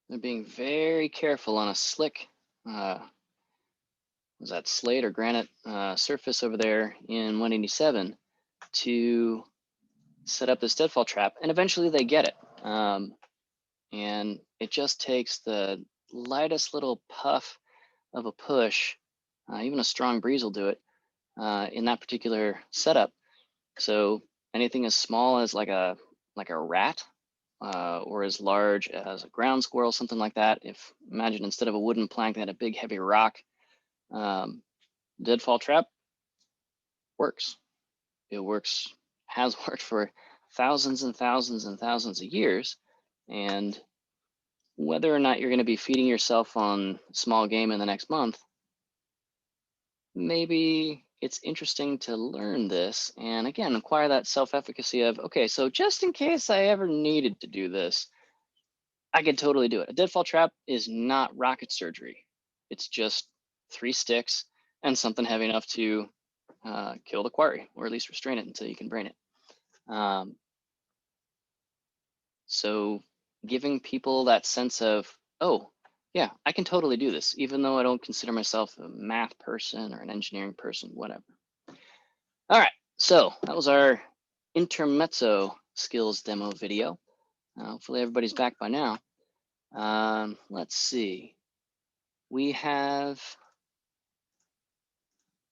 They're being very careful on a slick, was that slate or granite surface over there in 187 to set up this deadfall trap, and eventually they get it. And it just takes the lightest little puff of a push, even a strong breeze will do it in that particular setup. So anything as small as like a rat or as large as a ground squirrel, something like that. If imagine instead of a wooden plank, they had a big heavy rock. Deadfall trap works. It works, has worked for thousands and thousands and thousands of years. And whether or not you're going to be feeding yourself on small game in the next month, maybe it's interesting to learn this and again acquire that self-efficacy of, okay, so just in case I ever needed to do this, I could totally do it. A deadfall trap is not rocket surgery. It's just 3 sticks and something heavy enough to kill the quarry, or at least restrain it until you can brain it. So giving people that sense of, oh, yeah, I can totally do this, even though I don't consider myself a math person or an engineering person, whatever. All right, so that was our intermezzo skills demo video. Hopefully everybody's back by now. Let's see. We have,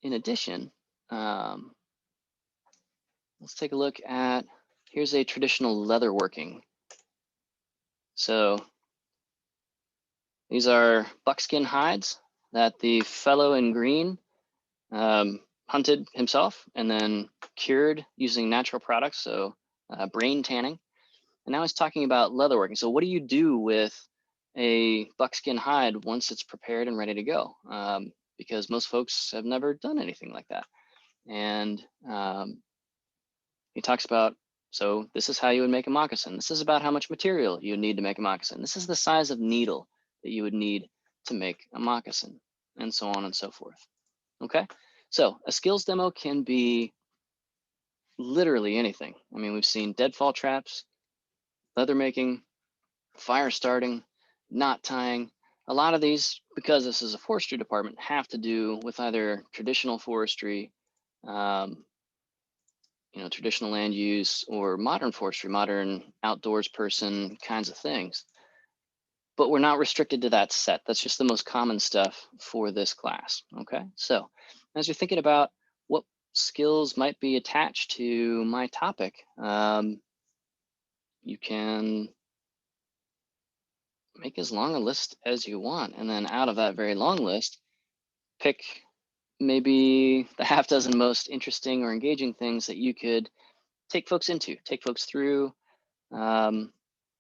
in addition, let's take a look at, here's a traditional leatherworking. So these are buckskin hides that the fellow in green hunted himself and then cured using natural products, so brain tanning. And now he's talking about leatherworking. So what do you do with a buckskin hide once it's prepared and ready to go? Because most folks have never done anything like that. And he talks about, so this is how you would make a moccasin. This is about how much material you need to make a moccasin. This is the size of needle that you would need to make a moccasin, and so on and so forth. Okay, so a skills demo can be literally anything. I mean, we've seen deadfall traps, leather making, fire starting, knot tying. A lot of these, because this is a forestry department, have to do with either traditional forestry, traditional land use, or modern forestry, modern outdoors person kinds of things. But we're not restricted to that set. That's just the most common stuff for this class, okay? So as you're thinking about what skills might be attached to my topic, you can make as long a list as you want. And then out of that very long list, pick maybe the half dozen most interesting or engaging things that you could take folks through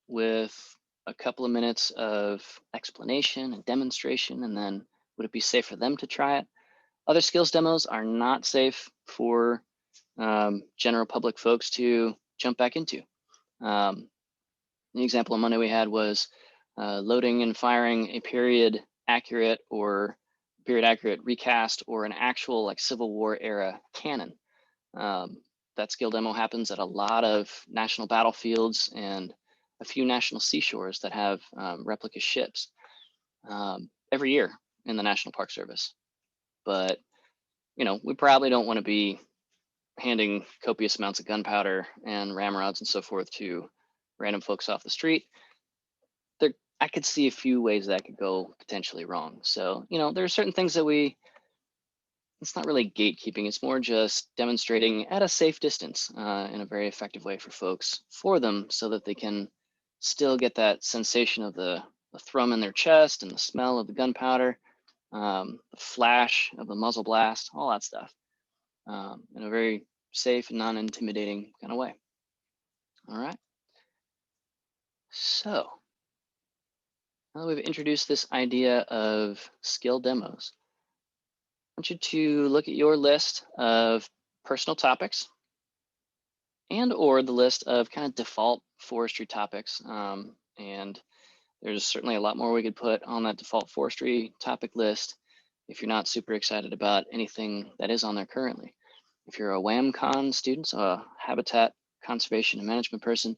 with a couple of minutes of explanation and demonstration, and then would it be safe for them to try it? Other skills demos are not safe for general public folks to jump back into. The example on Monday we had was loading and firing a period accurate recast or an actual like Civil War era cannon. That skill demo happens at a lot of national battlefields and a few national seashores that have replica ships every year in the National Park Service. But, we probably don't want to be handing copious amounts of gunpowder and ramrods and so forth to random folks off the street. I could see a few ways that could go potentially wrong. So, there are certain things that it's not really gatekeeping. It's more just demonstrating at a safe distance in a very effective way for them so that they can still get that sensation of the thrum in their chest and the smell of the gunpowder, the flash of the muzzle blast, all that stuff in a very safe and non-intimidating kind of way. All right. So now that we've introduced this idea of skill demos, I want you to look at your list of personal topics and/or the list of kind of default forestry topics. And there's certainly a lot more we could put on that default forestry topic list if you're not super excited about anything that is on there currently. If you're a WAMCon student, so a habitat conservation and management person,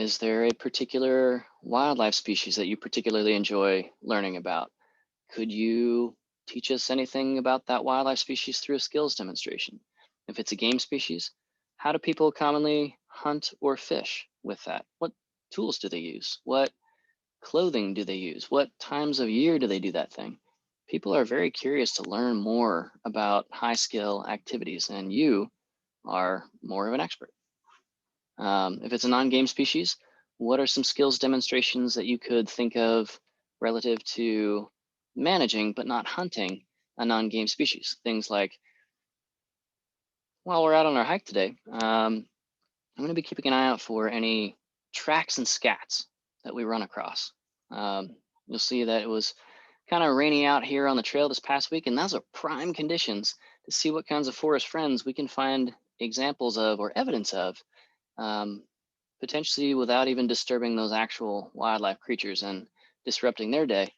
Is there a particular wildlife species that you particularly enjoy learning about? Could you teach us anything about that wildlife species through a skills demonstration? If it's a game species, how do people commonly hunt or fish with that? What tools do they use? What clothing do they use? What times of year do they do that thing? People are very curious to learn more about high skill activities, and you are more of an expert. If it's a non-game species, what are some skills demonstrations that you could think of relative to managing but not hunting a non-game species? Things like, while we're out on our hike today, I'm going to be keeping an eye out for any tracks and scats that we run across. You'll see that it was kind of rainy out here on the trail this past week, and those are prime conditions to see what kinds of forest friends we can find examples of or evidence of, potentially without even disturbing those actual wildlife creatures and disrupting their day.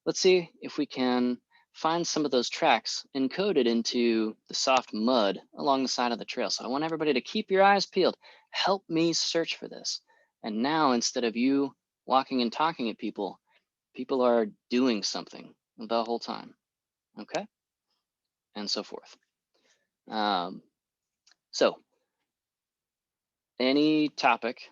Let's see if we can find some of those tracks encoded into the soft mud along the side of the trail. So I want everybody to keep your eyes peeled. Help me search for this. And now, instead of you walking and talking at people, people are doing something the whole time. Okay? And so forth. So any topic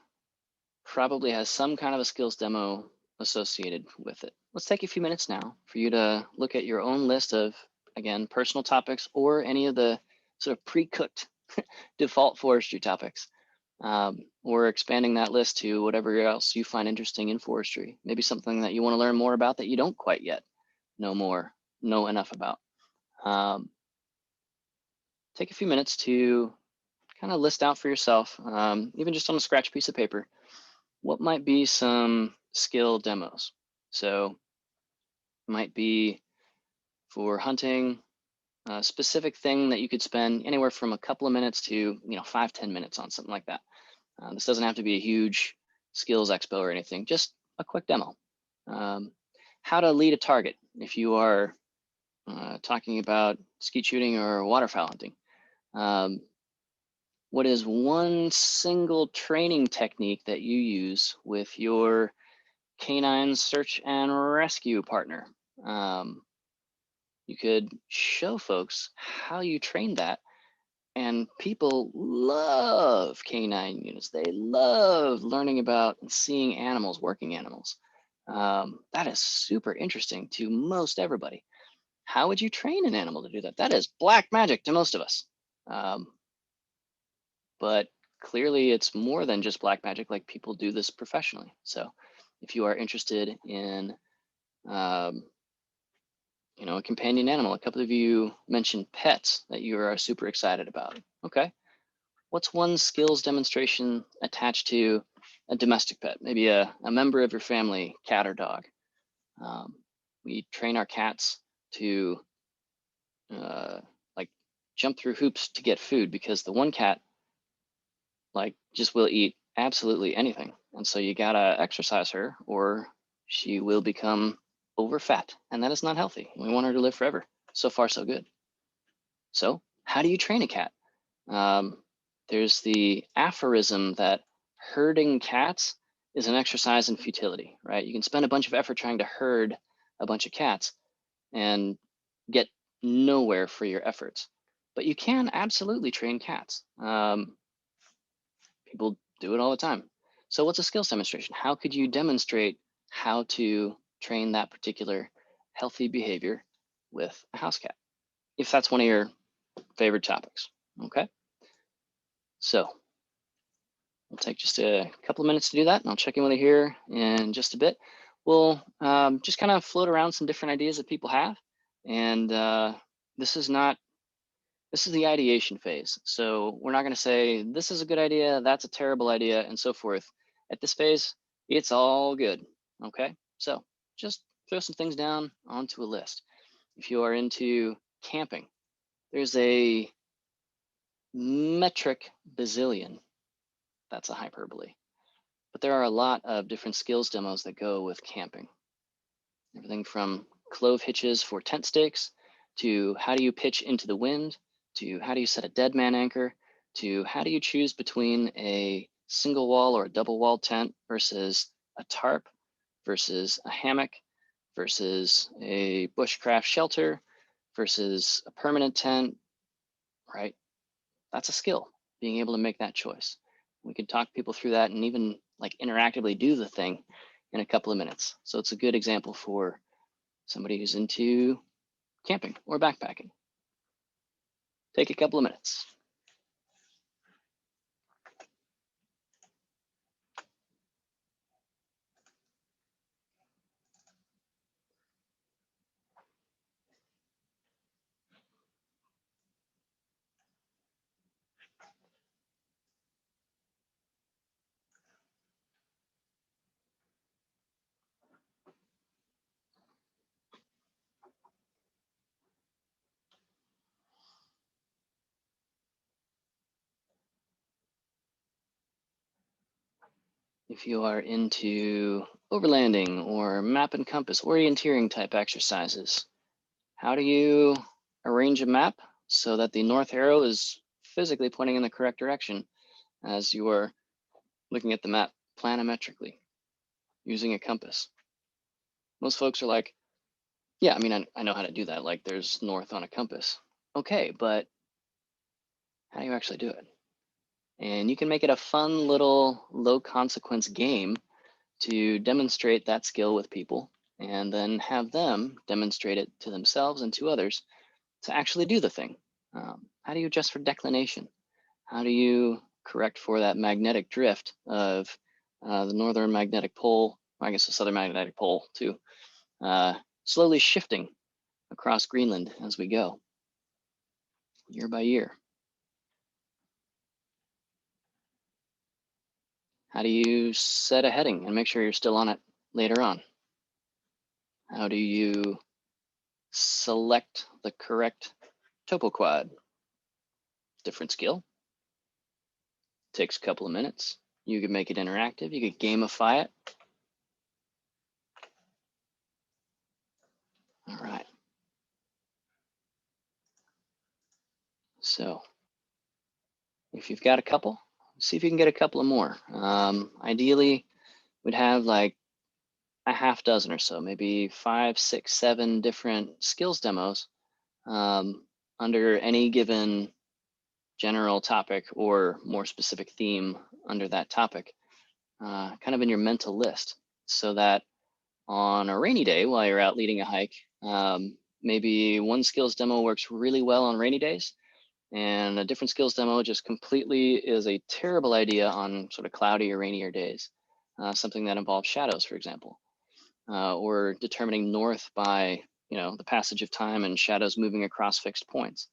probably has some kind of a skills demo associated with it. Let's take a few minutes now for you to look at your own list of, again, personal topics or any of the sort of pre-cooked default forestry topics, or expanding that list to whatever else you find interesting in forestry. Maybe something that you want to learn more about that you don't quite yet know enough about. Take a few minutes to kind of list out for yourself, even just on a scratch piece of paper, what might be some skill demos. So it might be for hunting, a specific thing that you could spend anywhere from a couple of minutes to 5-10 minutes on, something like that. This doesn't have to be a huge skills expo or anything, just a quick demo. How to lead a target if you are talking about skeet shooting or waterfowl hunting. What is one single training technique that you use with your canine search and rescue partner? You could show folks how you train that, and people love canine units. They love learning about and seeing animals, working animals. That is super interesting to most everybody. How would you train an animal to do that? That is black magic to most of us. But clearly it's more than just black magic. Like, people do this professionally. So if you are interested in a companion animal, a couple of you mentioned pets that you are super excited about. Okay, what's one skills demonstration attached to a domestic pet, maybe a member of your family, cat or dog? We train our cats to like jump through hoops to get food, because the one cat just will eat absolutely anything. And so you gotta exercise her or she will become over fat, and that is not healthy. We want her to live forever. So far, so good. So how do you train a cat? There's the aphorism that herding cats is an exercise in futility, right? You can spend a bunch of effort trying to herd a bunch of cats and get nowhere for your efforts. But you can absolutely train cats. People do it all the time. So what's a skills demonstration? How could you demonstrate how to train that particular healthy behavior with a house cat, if that's one of your favorite topics? Okay. So we'll take just a couple of minutes to do that, and I'll check in with you here in just a bit. We'll just kind of float around some different ideas that people have. And this is the ideation phase. So we're not going to say this is a good idea, that's a terrible idea, and so forth. At this phase, it's all good. Okay. So just throw some things down onto a list. If you are into camping, there's a metric bazillion. That's a hyperbole. But there are a lot of different skills demos that go with camping. Everything from clove hitches for tent stakes, to how do you pitch into the wind, to how do you set a dead man anchor, to how do you choose between a single wall or a double wall tent versus a tarp versus a hammock versus a bushcraft shelter versus a permanent tent, right? That's a skill, being able to make that choice. We could talk people through that and even like interactively do the thing in a couple of minutes. So it's a good example for somebody who's into camping or backpacking. Take a couple of minutes. If you are into overlanding or map and compass orienteering type exercises, how do you arrange a map so that the north arrow is physically pointing in the correct direction as you are looking at the map planimetrically using a compass? Most folks are like, yeah, I mean, I know how to do that. Like there's north on a compass. Okay, but how do you actually do it? And you can make it a fun little low consequence game to demonstrate that skill with people and then have them demonstrate it to themselves and to others to actually do the thing. How do you adjust for declination? How do you correct for that magnetic drift of the northern magnetic pole, I guess the southern magnetic pole too, slowly shifting across Greenland as we go, year by year? How do you set a heading and make sure you're still on it later on? How do you select the correct topo quad? Different skill. Takes a couple of minutes. You could make it interactive. You could gamify it. All right. So if you've got a couple, see if you can get a couple of more. Ideally, we'd have like a half dozen or so, maybe 5, 6, 7 different skills demos under any given general topic or more specific theme under that topic, kind of in your mental list, so that on a rainy day while you're out leading a hike, maybe one skills demo works really well on rainy days, and a different skills demo just completely is a terrible idea on sort of cloudy or rainier days. Something that involves shadows, for example, or determining north by the passage of time and shadows moving across fixed points.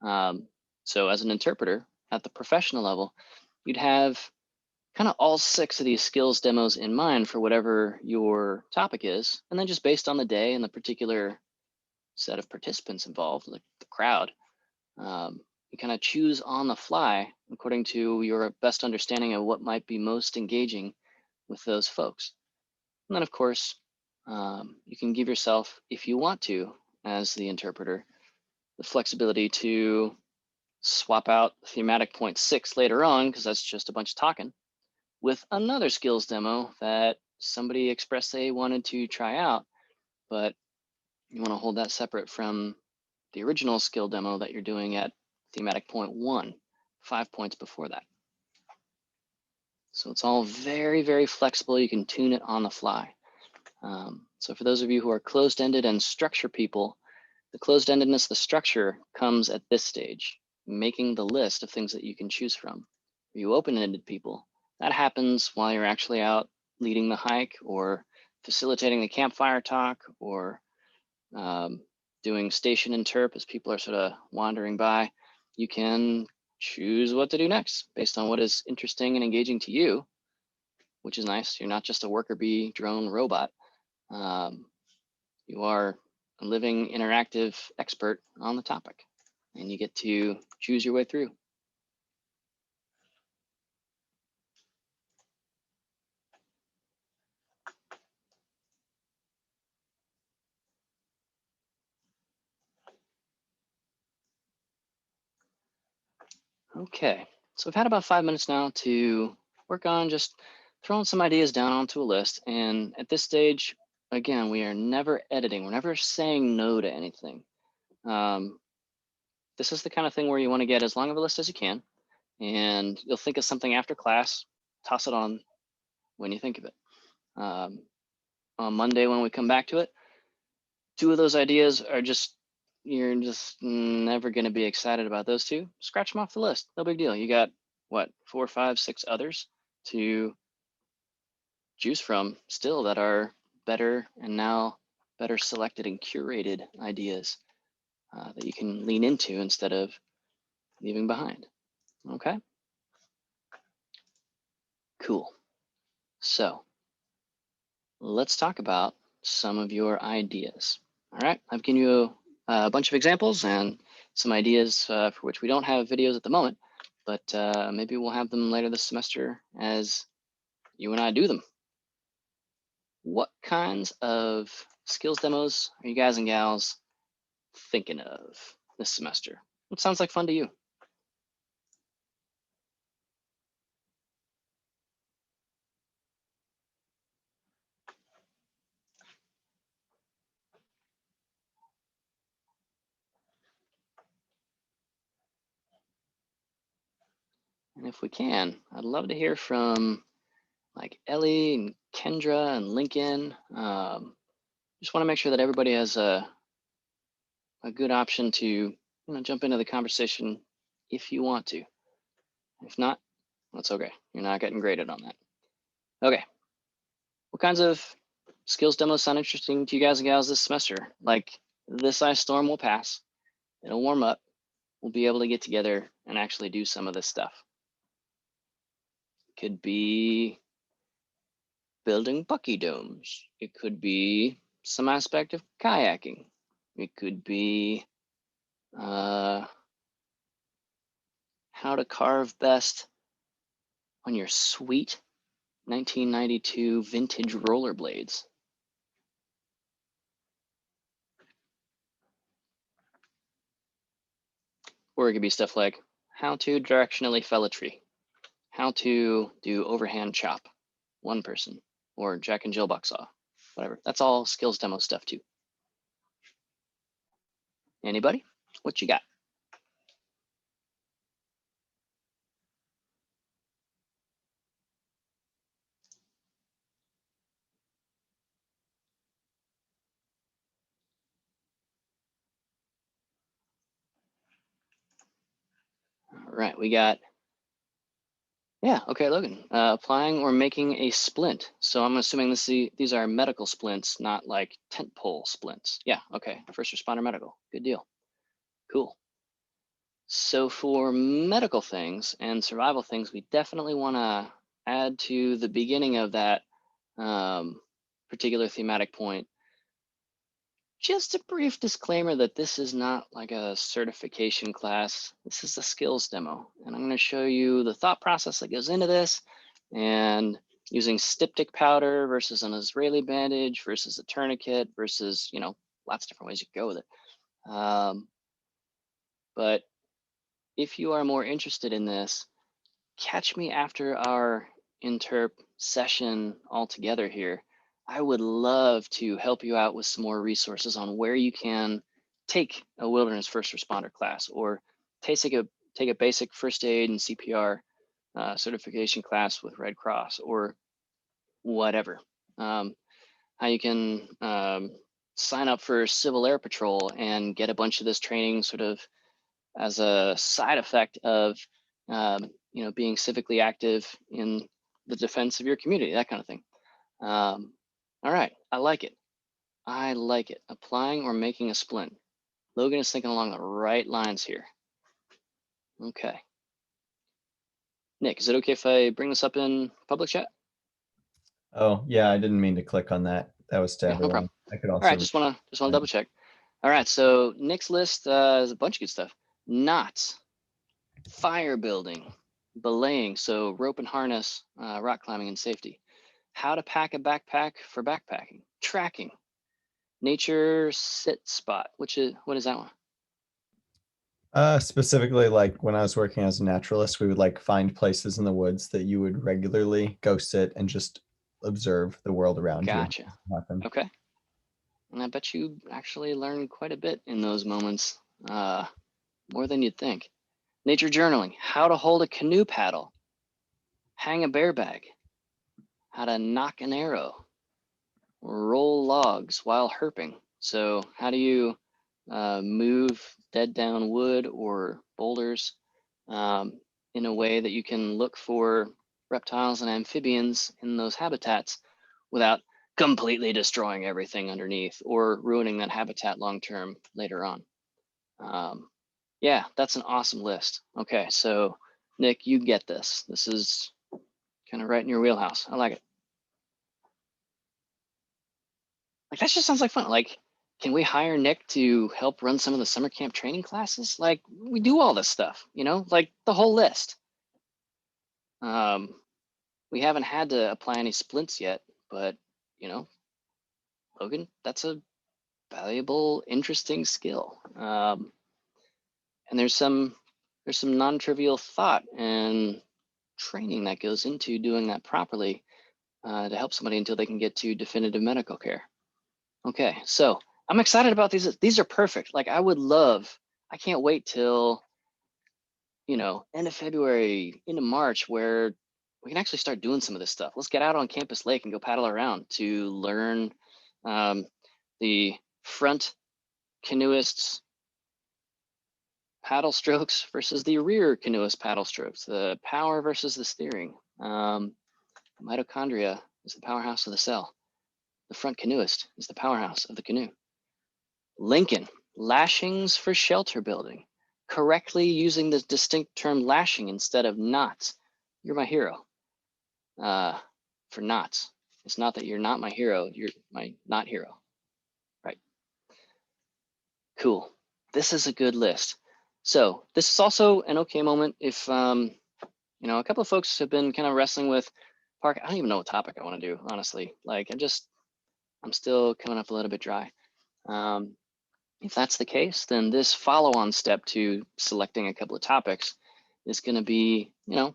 So as an interpreter at the professional level, you'd have kind of all 6 of these skills demos in mind for whatever your topic is. And then just based on the day and the particular set of participants involved, like the crowd, you kind of choose on the fly according to your best understanding of what might be most engaging with those folks. And then of course, you can give yourself, if you want to, as the interpreter, the flexibility to swap out thematic point 6 later on, because that's just a bunch of talking, with another skills demo that somebody expressed they wanted to try out, but you want to hold that separate from the original skill demo that you're doing at thematic point 1, 5 points before that. So it's all very, very flexible. You can tune it on the fly. So for those of you who are closed-ended and structure people, the closed-endedness, the structure comes at this stage, making the list of things that you can choose from. For you open-ended people, that happens while you're actually out leading the hike or facilitating the campfire talk or doing station interp as people are sort of wandering by. You can choose what to do next based on what is interesting and engaging to you, which is nice. You're not just a worker bee drone robot. You are a living interactive expert on the topic, and you get to choose your way through. Okay, so we've had about 5 minutes now to work on just throwing some ideas down onto a list. And at this stage, again, we are never editing. We're never saying no to anything. This is the kind of thing where you want to get as long of a list as you can, and you'll think of something after class, toss it on when you think of it. On Monday, when we come back to it, 2 of those ideas are you're just never going to be excited about those 2. Scratch them off the list. No big deal. You got what, 4, 5, 6 others to choose from still that are better, and now better selected and curated ideas that you can lean into instead of leaving behind. Okay. Cool. So let's talk about some of your ideas. All right, I've given you a bunch of examples and some ideas for which we don't have videos at the moment, but maybe we'll have them later this semester as you and I do them. What kinds of skills demos are you guys and gals thinking of this semester? What sounds like fun to you? And if we can, I'd love to hear from like Ellie and Kendra and Lincoln. Just want to make sure that everybody has a good option to jump into the conversation if you want to. If not, that's okay. You're not getting graded on that. Okay. What kinds of skills demos sound interesting to you guys and gals this semester? Like, this ice storm will pass. It'll warm up. We'll be able to get together and actually do some of this stuff. Could be building bucky domes. It could be some aspect of kayaking. It could be how to carve best on your sweet 1992 vintage rollerblades. Or it could be stuff like how to directionally fell a tree, how to do overhand chop, one person, or Jack and Jill buck saw, whatever. That's all skills demo stuff too. Anybody? What you got? All right, we got, yeah, okay, Logan. Applying or making a splint. So I'm assuming these are medical splints, not like tent pole splints. Yeah, okay, first responder medical, good deal. Cool. So for medical things and survival things, we definitely want to add to the beginning of that particular thematic point just a brief disclaimer that this is not like a certification class. This is a skills demo, and I'm going to show you the thought process that goes into this, and using styptic powder versus an Israeli bandage versus a tourniquet versus, lots of different ways you can go with it. But if you are more interested in this, catch me after our interp session all together here. I would love to help you out with some more resources on where you can take a wilderness first responder class, or take a basic first aid and CPR certification class with Red Cross, or whatever. How you can sign up for Civil Air Patrol and get a bunch of this training sort of as a side effect of being civically active in the defense of your community, that kind of thing. All right, I like it. I like it. Applying or making a splint. Logan is thinking along the right lines here. Okay. Nick, is it okay if I bring this up in public chat? Oh, yeah, I didn't mean to click on that. That was to Yeah, no everyone. problem. I could also. All right, just want to double check. All right, so Nick's list is a bunch of good stuff. Knots, fire building, belaying, so rope and harness, rock climbing and safety. How to pack a backpack for backpacking, tracking, nature sit spot. What is that one? Specifically, like when I was working as a naturalist, we would like find places in the woods that you would regularly go sit and just observe the world around Gotcha. you happen. Okay. And I bet you actually learn quite a bit in those moments, more than you'd think. Nature journaling, how to hold a canoe paddle, hang a bear bag, how to knock an arrow, roll logs while herping. So how do you move dead down wood or boulders in a way that you can look for reptiles and amphibians in those habitats without completely destroying everything underneath or ruining that habitat long term later on. Yeah, that's an awesome list. Okay, so Nick, you get this. This is kind of right in your wheelhouse. I like it. Like that just sounds like fun. Like, can we hire Nick to help run some of the summer camp training classes? Like, we do all this stuff, you know, like the whole list. We haven't had to apply any splints yet, but you know, Logan, that's a valuable, interesting skill. And there's some non-trivial thought and training that goes into doing that properly to help somebody until they can get to definitive medical care. Okay, so I'm excited about these. These are perfect. Like I can't wait till, you know, end of February, into March, where we can actually start doing some of this stuff. Let's get out on Campus Lake and go paddle around to learn the front canoeists paddle strokes versus the rear canoeist paddle strokes, the power versus the steering. Mitochondria is the powerhouse of the cell. The front canoeist is the powerhouse of the canoe. Lincoln, lashings for shelter building. Correctly using the distinct term lashing instead of knots. You're my hero. For knots. It's not that you're not my hero, you're my not hero. Right. Cool. This is a good list. So this is also an okay moment if, you know, a couple of folks have been kind of wrestling with park. I don't even know what topic I want to do, honestly. Like I'm still coming up a little bit dry. If that's the case, then this follow-on step to selecting a couple of topics is going to be, you know,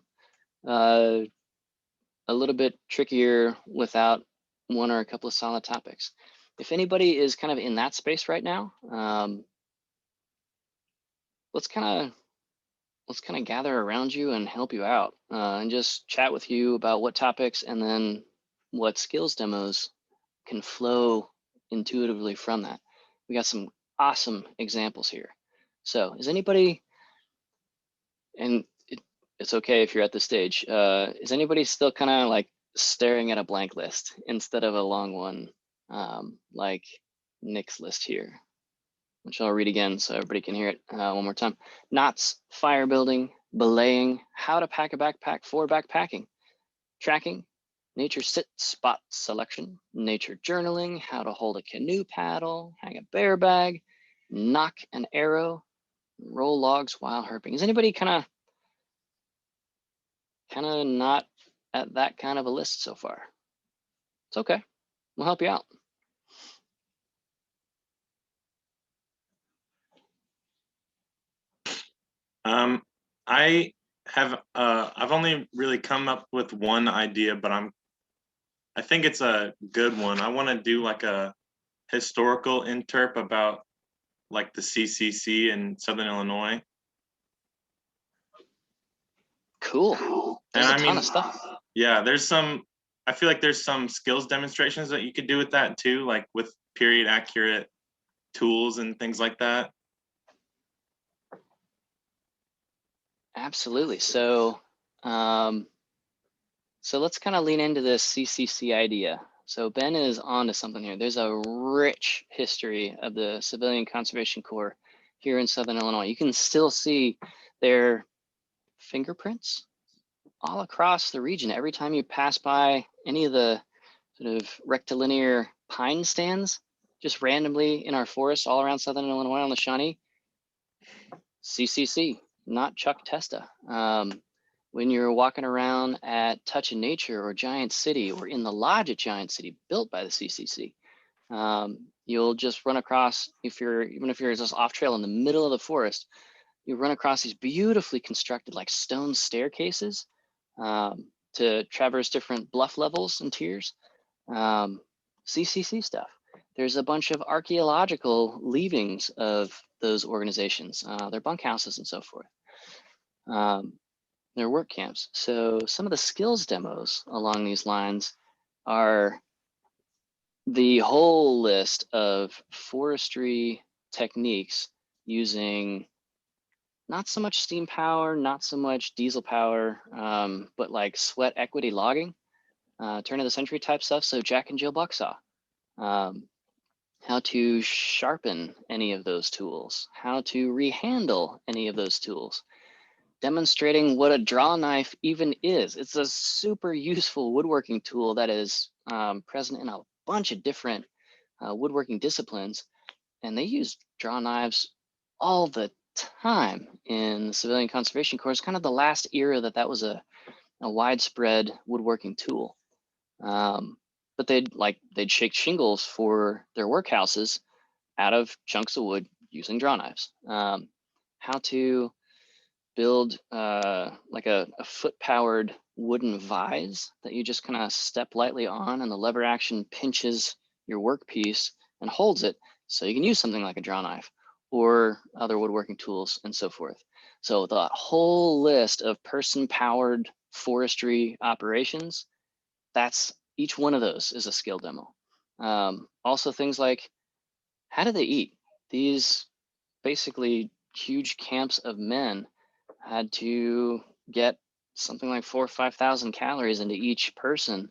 a little bit trickier without one or a couple of solid topics. If anybody is kind of in that space right now, let's kind of gather around you and help you out and just chat with you about what topics and then what skills demos can flow intuitively from that. We got some awesome examples here. So is anybody, and it's okay if you're at this stage, is anybody still kind of like staring at a blank list instead of a long one, like Nick's list here, which I'll read again so everybody can hear it one more time. Knots, fire building, belaying, how to pack a backpack for backpacking, tracking, nature sit spot selection, nature journaling, how to hold a canoe paddle, hang a bear bag, knock an arrow, roll logs while herping. Is anybody kind of not at that kind of a list so far? It's okay. We'll help you out. I've only really come up with one idea, but I think it's a good one. I want to do like a historical interp about like the CCC in Southern Illinois. Cool. And There's a I ton mean, of stuff. yeah, I feel like there's some skills demonstrations that you could do with that too, like with period accurate tools and things like that. Absolutely. So, so let's kind of lean into this CCC idea. So Ben is on to something here. There's a rich history of the Civilian Conservation Corps here in Southern Illinois. You can still see their fingerprints all across the region. Every time you pass by any of the sort of rectilinear pine stands, just randomly in our forests all around Southern Illinois on the Shawnee, CCC, not Chuck Testa. When you're walking around at Touch of Nature or Giant City or in the lodge at Giant City built by the CCC, you'll just run across, even if you're just off trail in the middle of the forest, you run across these beautifully constructed like stone staircases to traverse different bluff levels and tiers. CCC stuff. There's a bunch of archaeological leavings of those organizations, their bunkhouses and so forth, their work camps. So some of the skills demos along these lines are the whole list of forestry techniques using not so much steam power, not so much diesel power, but like sweat equity logging, turn of the century type stuff. So Jack and Jill Bucksaw, how to sharpen any of those tools, how to rehandle any of those tools, demonstrating what a draw knife even is. It's a super useful woodworking tool that is present in a bunch of different woodworking disciplines. And they use draw knives all the time in the Civilian Conservation Corps. It's kind of the last era that was a widespread woodworking tool. But they'd shake shingles for their workhouses out of chunks of wood using draw knives. How to build like a foot-powered wooden vise that you just kind of step lightly on, and the lever action pinches your workpiece and holds it, so you can use something like a draw knife or other woodworking tools and so forth. So the whole list of person-powered forestry operations, that's each one of those is a skill demo. Also things like, how do they eat? These basically huge camps of men had to get something like 4,000 or 5,000 calories into each person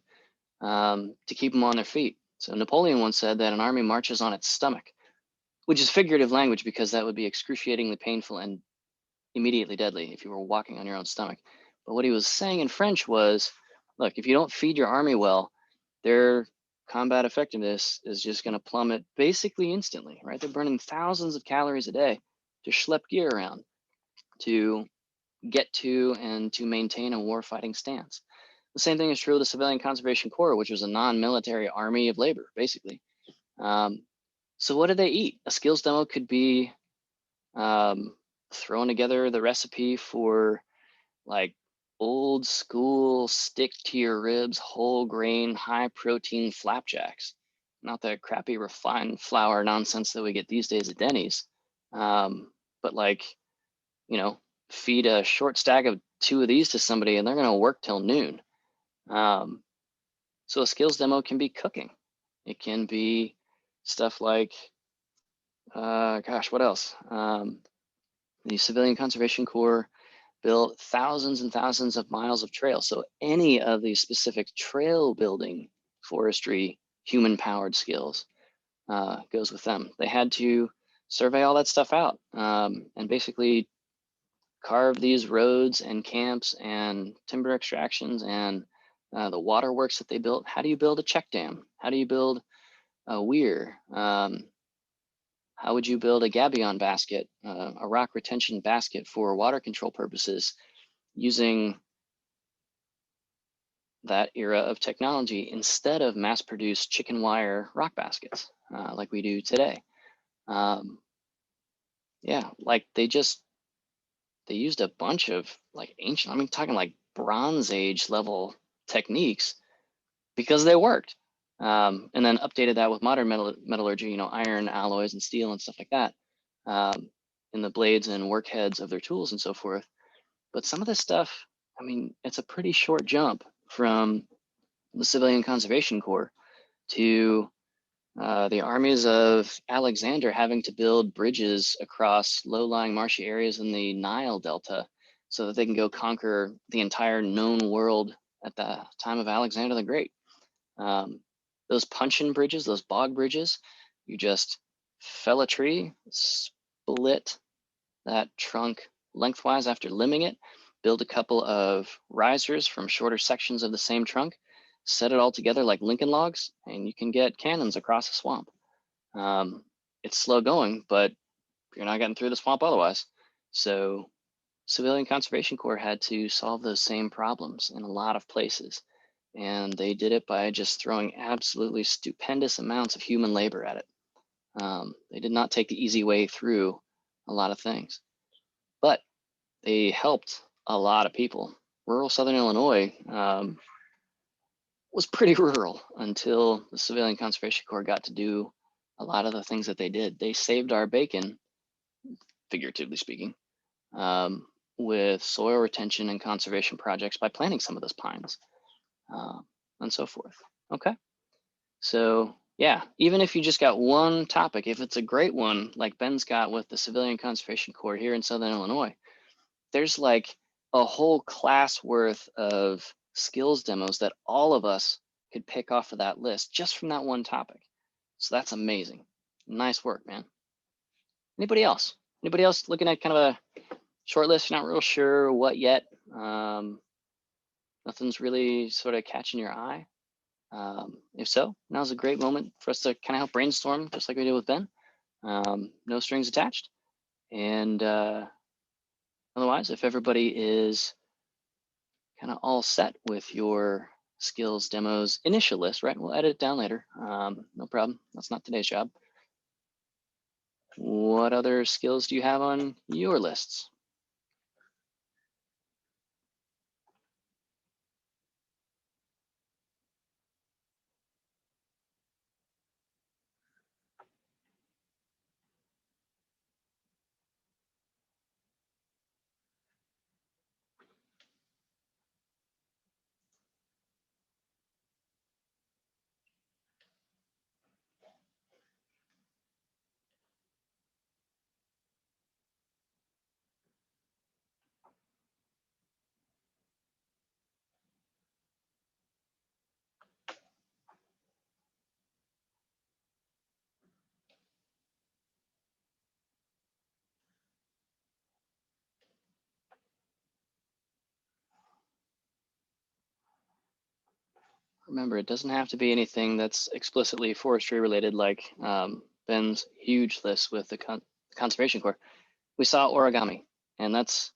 to keep them on their feet. So Napoleon once said that an army marches on its stomach, which is figurative language because that would be excruciatingly painful and immediately deadly if you were walking on your own stomach. But what he was saying in French was, look, if you don't feed your army well, their combat effectiveness is just going to plummet basically instantly, right? They're burning thousands of calories a day to schlep gear around, to get to and to maintain a warfighting stance. The same thing is true of the Civilian Conservation Corps, which was a non-military army of labor, basically. So what do they eat? A skills demo could be throwing together the recipe for like old school stick to your ribs, whole grain, high protein flapjacks. Not the crappy refined flour nonsense that we get these days at Denny's, but like, you know, feed a short stack of 2 of these to somebody and they're going to work till noon. So a skills demo can be cooking. It can be stuff like, gosh, what else? The Civilian Conservation Corps built thousands and thousands of miles of trails. So any of these specific trail building, forestry, human powered skills goes with them. They had to survey all that stuff out and basically carve these roads and camps and timber extractions and the waterworks that they built. How do you build a check dam? How do you build a weir? How would you build a gabion basket, a rock retention basket for water control purposes using that era of technology instead of mass-produced chicken wire rock baskets like we do today? Yeah, like they used a bunch of like ancient, I mean, talking like Bronze Age level techniques because they worked. And then updated that with modern metallurgy, you know, iron alloys and steel and stuff like that in the blades and workheads of their tools and so forth. But some of this stuff, I mean, it's a pretty short jump from the Civilian Conservation Corps to the armies of Alexander having to build bridges across low-lying marshy areas in the Nile Delta so that they can go conquer the entire known world at the time of Alexander the Great. Those puncheon bridges, those bog bridges, you just fell a tree, split that trunk lengthwise after limbing it, build a couple of risers from shorter sections of the same trunk, set it all together like Lincoln logs, and you can get cannons across a swamp. It's slow going, but you're not getting through the swamp otherwise. So Civilian Conservation Corps had to solve those same problems in a lot of places. And they did it by just throwing absolutely stupendous amounts of human labor at it. They did not take the easy way through a lot of things. but they helped a lot of people. Rural Southern Illinois was pretty rural until the Civilian Conservation Corps got to do a lot of the things that they did. They saved our bacon, figuratively speaking, with soil retention and conservation projects by planting some of those pines and so forth. Okay. So yeah, even if you just got one topic, if it's a great one, like Ben's got with the Civilian Conservation Corps here in Southern Illinois, there's like a whole class worth of skills demos that all of us could pick off of that list just from that one topic. So that's amazing. Nice work, man. Anybody else? Anybody else looking at kind of a short list? You're not real sure what yet. Nothing's really sort of catching your eye. If so, now's a great moment for us to kind of help brainstorm, just like we did with Ben. No strings attached. And otherwise, if everybody is kind of all set with your skills demos initial list, right? We'll edit it down later. No problem. That's not today's job. What other skills do you have on your lists? Remember, it doesn't have to be anything that's explicitly forestry related, like Ben's huge list with the Conservation Corps. We saw origami, and that's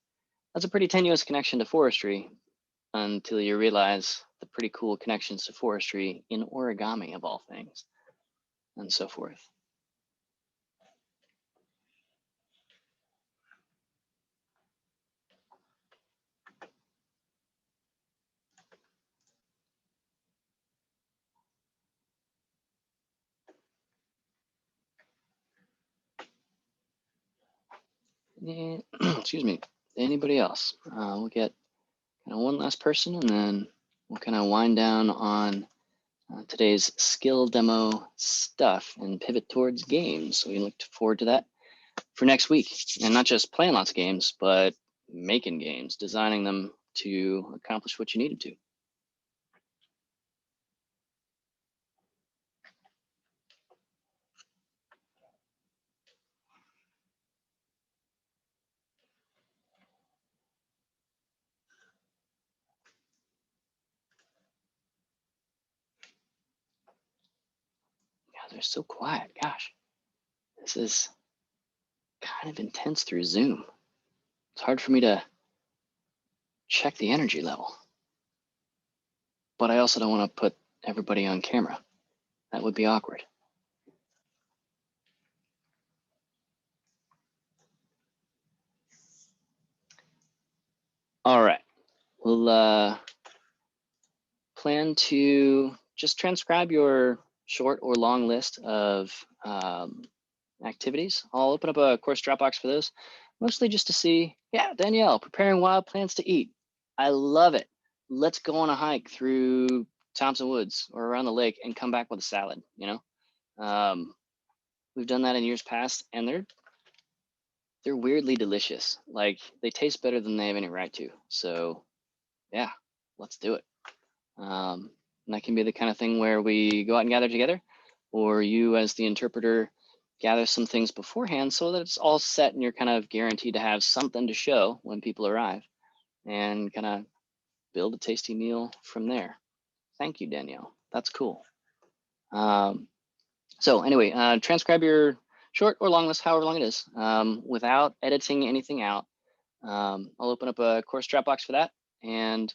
a pretty tenuous connection to forestry until you realize the pretty cool connections to forestry in origami of all things, and so forth. Yeah, excuse me. Anybody else? We'll get kind of one last person, and then we'll kind of wind down on today's skill demo stuff and pivot towards games. So we look forward to that for next week, and not just playing lots of games, but making games, designing them to accomplish what you needed to. God, they're so quiet. Gosh, this is kind of intense through Zoom. It's hard for me to check the energy level, but I also don't want to put everybody on camera. That would be awkward. All right, we'll plan to just transcribe your short or long list of activities. I'll open up a course Dropbox for those, mostly just to see, yeah, Danielle, preparing wild plants to eat. I love it. Let's go on a hike through Thompson Woods or around the lake and come back with a salad, you know? We've done that in years past, and they're weirdly delicious. Like, they taste better than they have any right to. So yeah, let's do it. And that can be the kind of thing where we go out and gather together, or you as the interpreter gather some things beforehand so that it's all set and you're kind of guaranteed to have something to show when people arrive, and kind of build a tasty meal from there. Thank you, Danielle. That's cool. So anyway, transcribe your short or long list, however long it is, without editing anything out. I'll open up a course Dropbox for that. And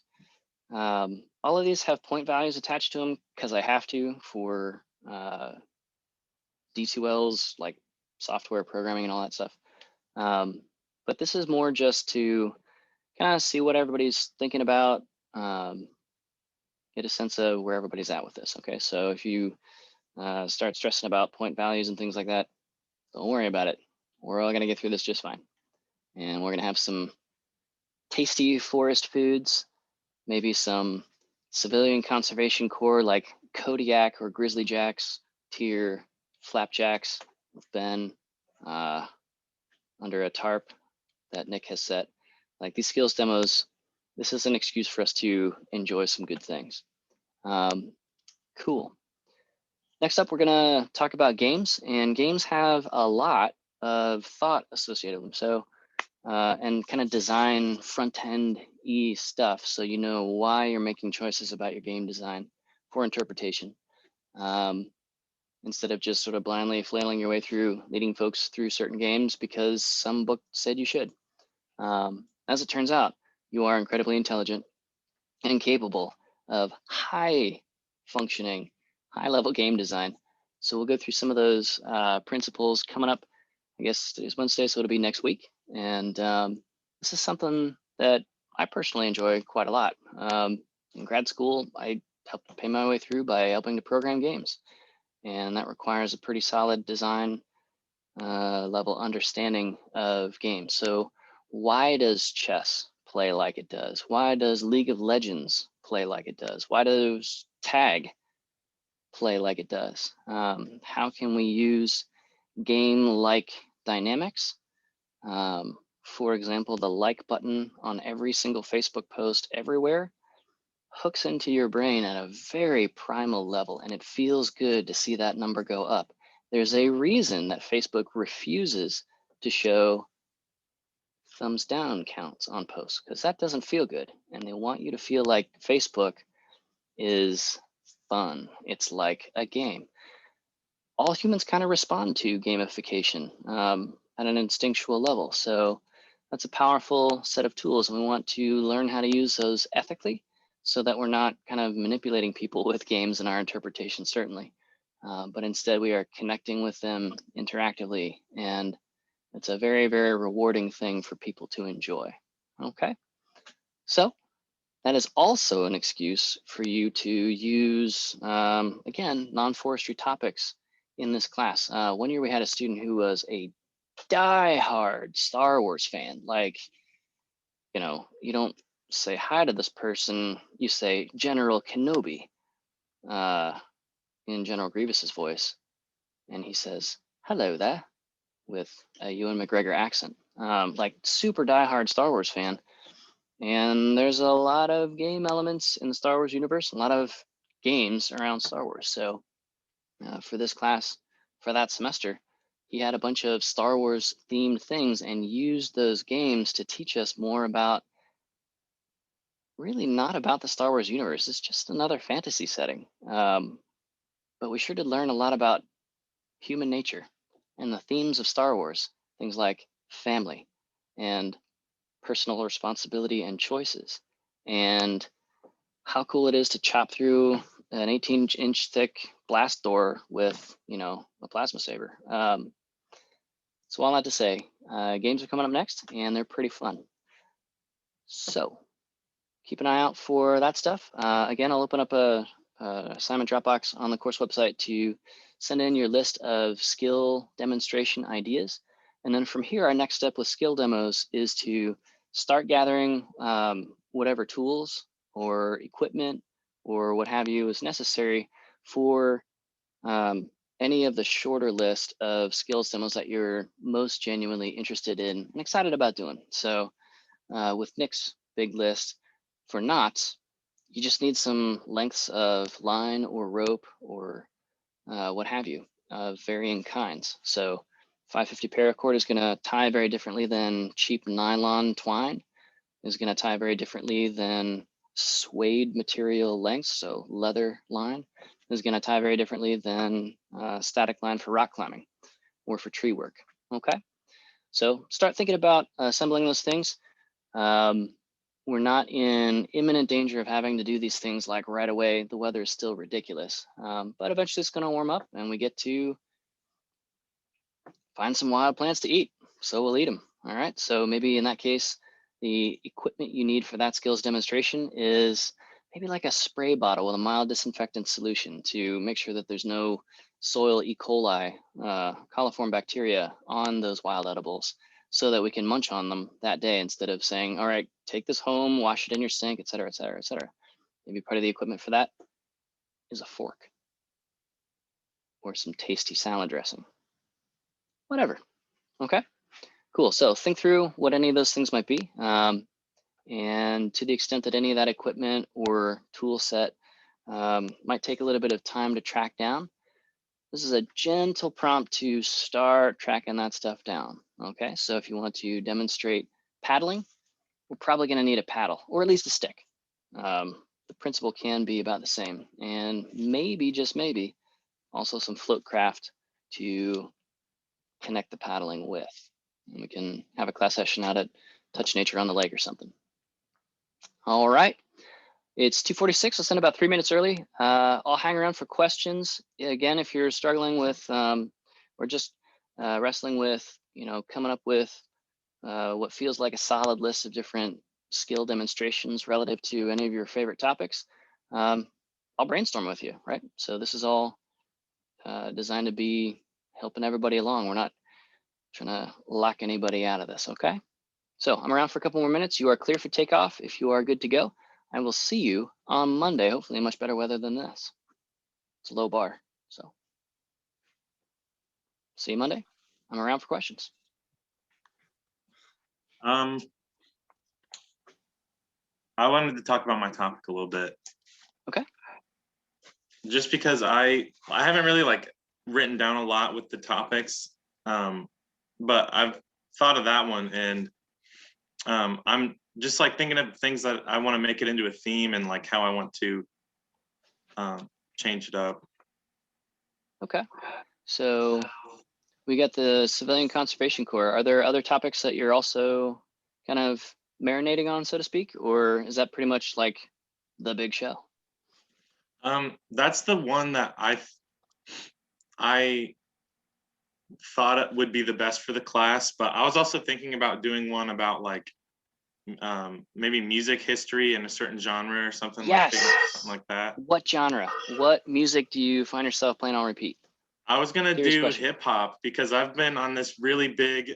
all of these have point values attached to them because I have to for D2Ls, like software programming and all that stuff. But this is more just to kind of see what everybody's thinking about, get a sense of where everybody's at with this. Okay, so if you start stressing about point values and things like that, don't worry about it. We're all gonna get through this just fine. And we're gonna have some tasty forest foods, maybe some civilian conservation core like Kodiak or Grizzly Jacks, tier flapjacks with Ben under a tarp that Nick has set. Like these skills demos, this is an excuse for us to enjoy some good things. Cool. Next up, we're gonna talk about games, and games have a lot of thought associated with them. So, and kind of design front-end-y stuff, so you know why you're making choices about your game design for interpretation, instead of just sort of blindly flailing your way through, leading folks through certain games because some book said you should. As it turns out, you are incredibly intelligent and capable of high-functioning, high-level game design. So we'll go through some of those principles coming up. I guess today's Wednesday, so it'll be next week. And this is something that I personally enjoy quite a lot. In grad school, I helped pay my way through by helping to program games. And that requires a pretty solid design level understanding of games. So why does chess play like it does? Why does League of Legends play like it does? Why does tag play like it does? How can we use game-like dynamics? For example, the like button on every single Facebook post everywhere hooks into your brain at a very primal level, and it feels good to see that number go up. There's a reason that Facebook refuses to show thumbs down counts on posts, because that doesn't feel good. And they want you to feel like Facebook is fun. It's like a game. All humans kind of respond to gamification at an instinctual level. So that's a powerful set of tools. And we want to learn how to use those ethically so that we're not kind of manipulating people with games in our interpretation, certainly. But instead we are connecting with them interactively, and it's a very, very rewarding thing for people to enjoy. Okay, so that is also an excuse for you to use, again, non-forestry topics in this class. One year we had a student who was a die-hard Star Wars fan. Like, you know, you don't say hi to this person, you say General Kenobi in General Grievous's voice. And he says, hello there, with a Ewan McGregor accent. Like super diehard Star Wars fan. And there's a lot of game elements in the Star Wars universe, a lot of games around Star Wars. So for this class, for that semester, he had a bunch of Star Wars themed things and used those games to teach us more about, really not about the Star Wars universe. It's just another fantasy setting. But we sure did learn a lot about human nature and the themes of Star Wars, things like family and personal responsibility and choices, and how cool it is to chop through an 18-inch thick blast door with, you know, a plasma saber. So all that to say, games are coming up next, and they're pretty fun. So keep an eye out for that stuff. Again, I'll open up a assignment Dropbox on the course website to send in your list of skill demonstration ideas. And then from here, our next step with skill demos is to start gathering whatever tools or equipment or what have you is necessary for any of the shorter list of skills demos that you're most genuinely interested in and excited about doing. So with Nick's big list for knots, you just need some lengths of line or rope or what have you of varying kinds. So 550 paracord is going to tie very differently than cheap nylon twine, is going to tie very differently than suede material lengths. So leather line is going to tie very differently than static line for rock climbing or for tree work. Okay, so start thinking about assembling those things. We're not in imminent danger of having to do these things like right away. The weather is still ridiculous, but eventually it's going to warm up and we get to find some wild plants to eat. So we'll eat them. All right, so maybe in that case, the equipment you need for that skills demonstration is maybe like a spray bottle with a mild disinfectant solution to make sure that there's no soil E. coli, coliform bacteria on those wild edibles, so that we can munch on them that day instead of saying, all right, take this home, wash it in your sink, et cetera, et cetera, et cetera. Maybe part of the equipment for that is a fork or some tasty salad dressing, whatever. Okay, cool. So think through what any of those things might be. And to the extent that any of that equipment or tool set might take a little bit of time to track down, this is a gentle prompt to start tracking that stuff down. Okay, so if you want to demonstrate paddling, we're probably going to need a paddle or at least a stick. The principle can be about the same, and maybe, just maybe, also some float craft to connect the paddling with. And we can have a class session out at Touch Nature on the Lake or something. All right, it's 2:46. I'll send about 3 minutes early. I'll hang around for questions. Again, if you're struggling with or just wrestling with, coming up with what feels like a solid list of different skill demonstrations relative to any of your favorite topics, I'll brainstorm with you, right? So this is all designed to be helping everybody along. We're not trying to lock anybody out of this, okay? So I'm around for a couple more minutes. You are clear for takeoff if you are good to go. I will see you on Monday, hopefully in much better weather than this. It's a low bar, so. See you Monday. I'm around for questions. I wanted to talk about my topic a little bit. Okay. Just because I haven't really like written down a lot with the topics, but I've thought of that one, and I'm just like thinking of things that I want to make it into a theme and like how I want to change it up. Okay. So we got the Civilian Conservation Corps. Are there other topics that you're also kind of marinating on, so to speak, or is that pretty much like the big show? That's the one that I thought it would be the best for the class, but I was also thinking about doing one about like maybe music history in a certain genre or something. Yes. like that. What genre? What music do you find yourself playing on repeat? I was gonna Serious do question. hip hop because I've been on this really big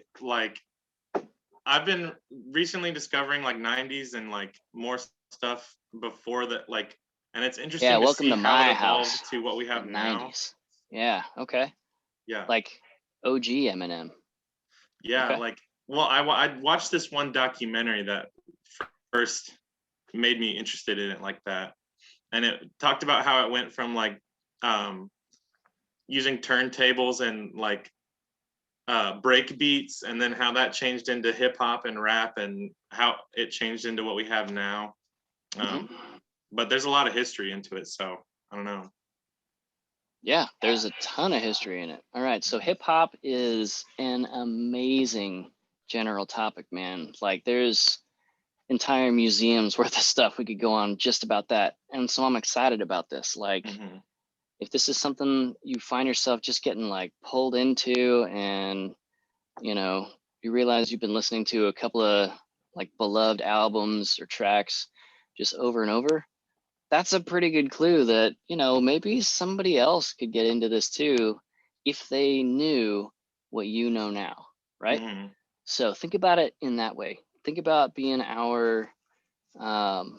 I've been recently discovering like 90s and like more stuff before that, like, and it's interesting Yeah, to welcome see to how my it evolved house. to what we have The now. 90s. Yeah, okay. Yeah. Like OG Eminem. Yeah, Okay. like, well, I watched this one documentary that first made me interested in it like that, and it talked about how it went from like using turntables and like break beats, and then how that changed into hip hop and rap, and how it changed into what we have now. But there's a lot of history into it, so I don't know. Yeah, there's a ton of history in it. All right, so hip hop is an amazing general topic, man. Like there's entire museums worth of stuff we could go on just about that. And so I'm excited about this. Like if this is something you find yourself just getting like pulled into, and you realize you've been listening to a couple of like beloved albums or tracks just over and over, that's a pretty good clue that, maybe somebody else could get into this too if they knew what you know now, right? So think about it in that way. Think about being our kind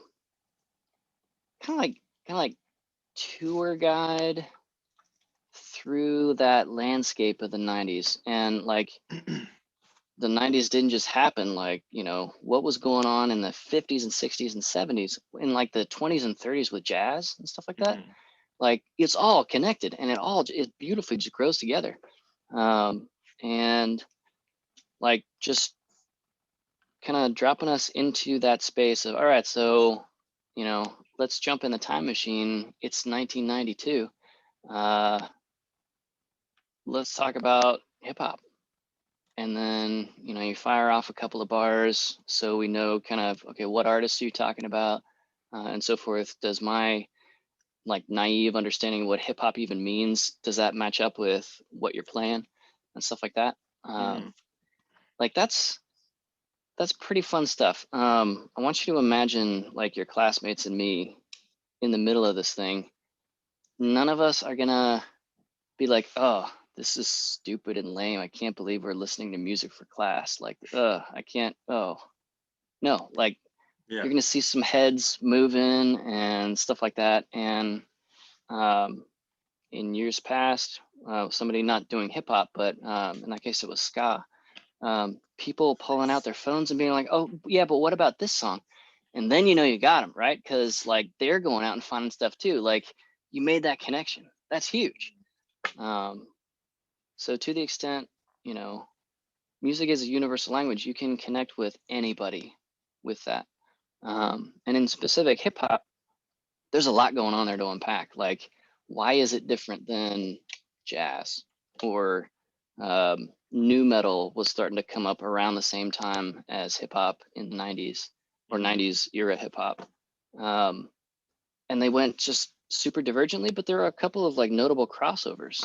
of like tour guide through that landscape of the 90s. And like the 90s didn't just happen, like, what was going on in the 50s and 60s and 70s in like the 20s and 30s with jazz and stuff like that. Like it's all connected, and it beautifully just grows together. And like just kind of dropping us into that space of, all right, so, let's jump in the time machine. It's 1992. Let's talk about hip hop. And then, you fire off a couple of bars so we know kind of, okay, what artists are you talking about, and so forth. Does my like naive understanding of what hip hop even means, does that match up with what you're playing and stuff like that? Like that's that's pretty fun stuff. I want you to imagine like your classmates and me in the middle of this thing. None of us are gonna be like, oh, this is stupid and lame. I can't believe we're listening to music for class. Like, I can't. Oh, no. Like, Yeah. you're gonna see some heads moving and stuff like that. And in years past, somebody not doing hip hop, but in that case, it was ska. People pulling out their phones and being like, oh, yeah, but what about this song? And then you know you got them, right? Because like they're going out and finding stuff too. Like you made that connection. That's huge. So to the extent, you know, music is a universal language, you can connect with anybody with that. And in specific hip hop, there's a lot going on there to unpack. Like, why is it different than jazz or new metal was starting to come up around the same time as hip hop in the 90s or 90s era hip hop. And they went just super divergently, but there are a couple of like notable crossovers.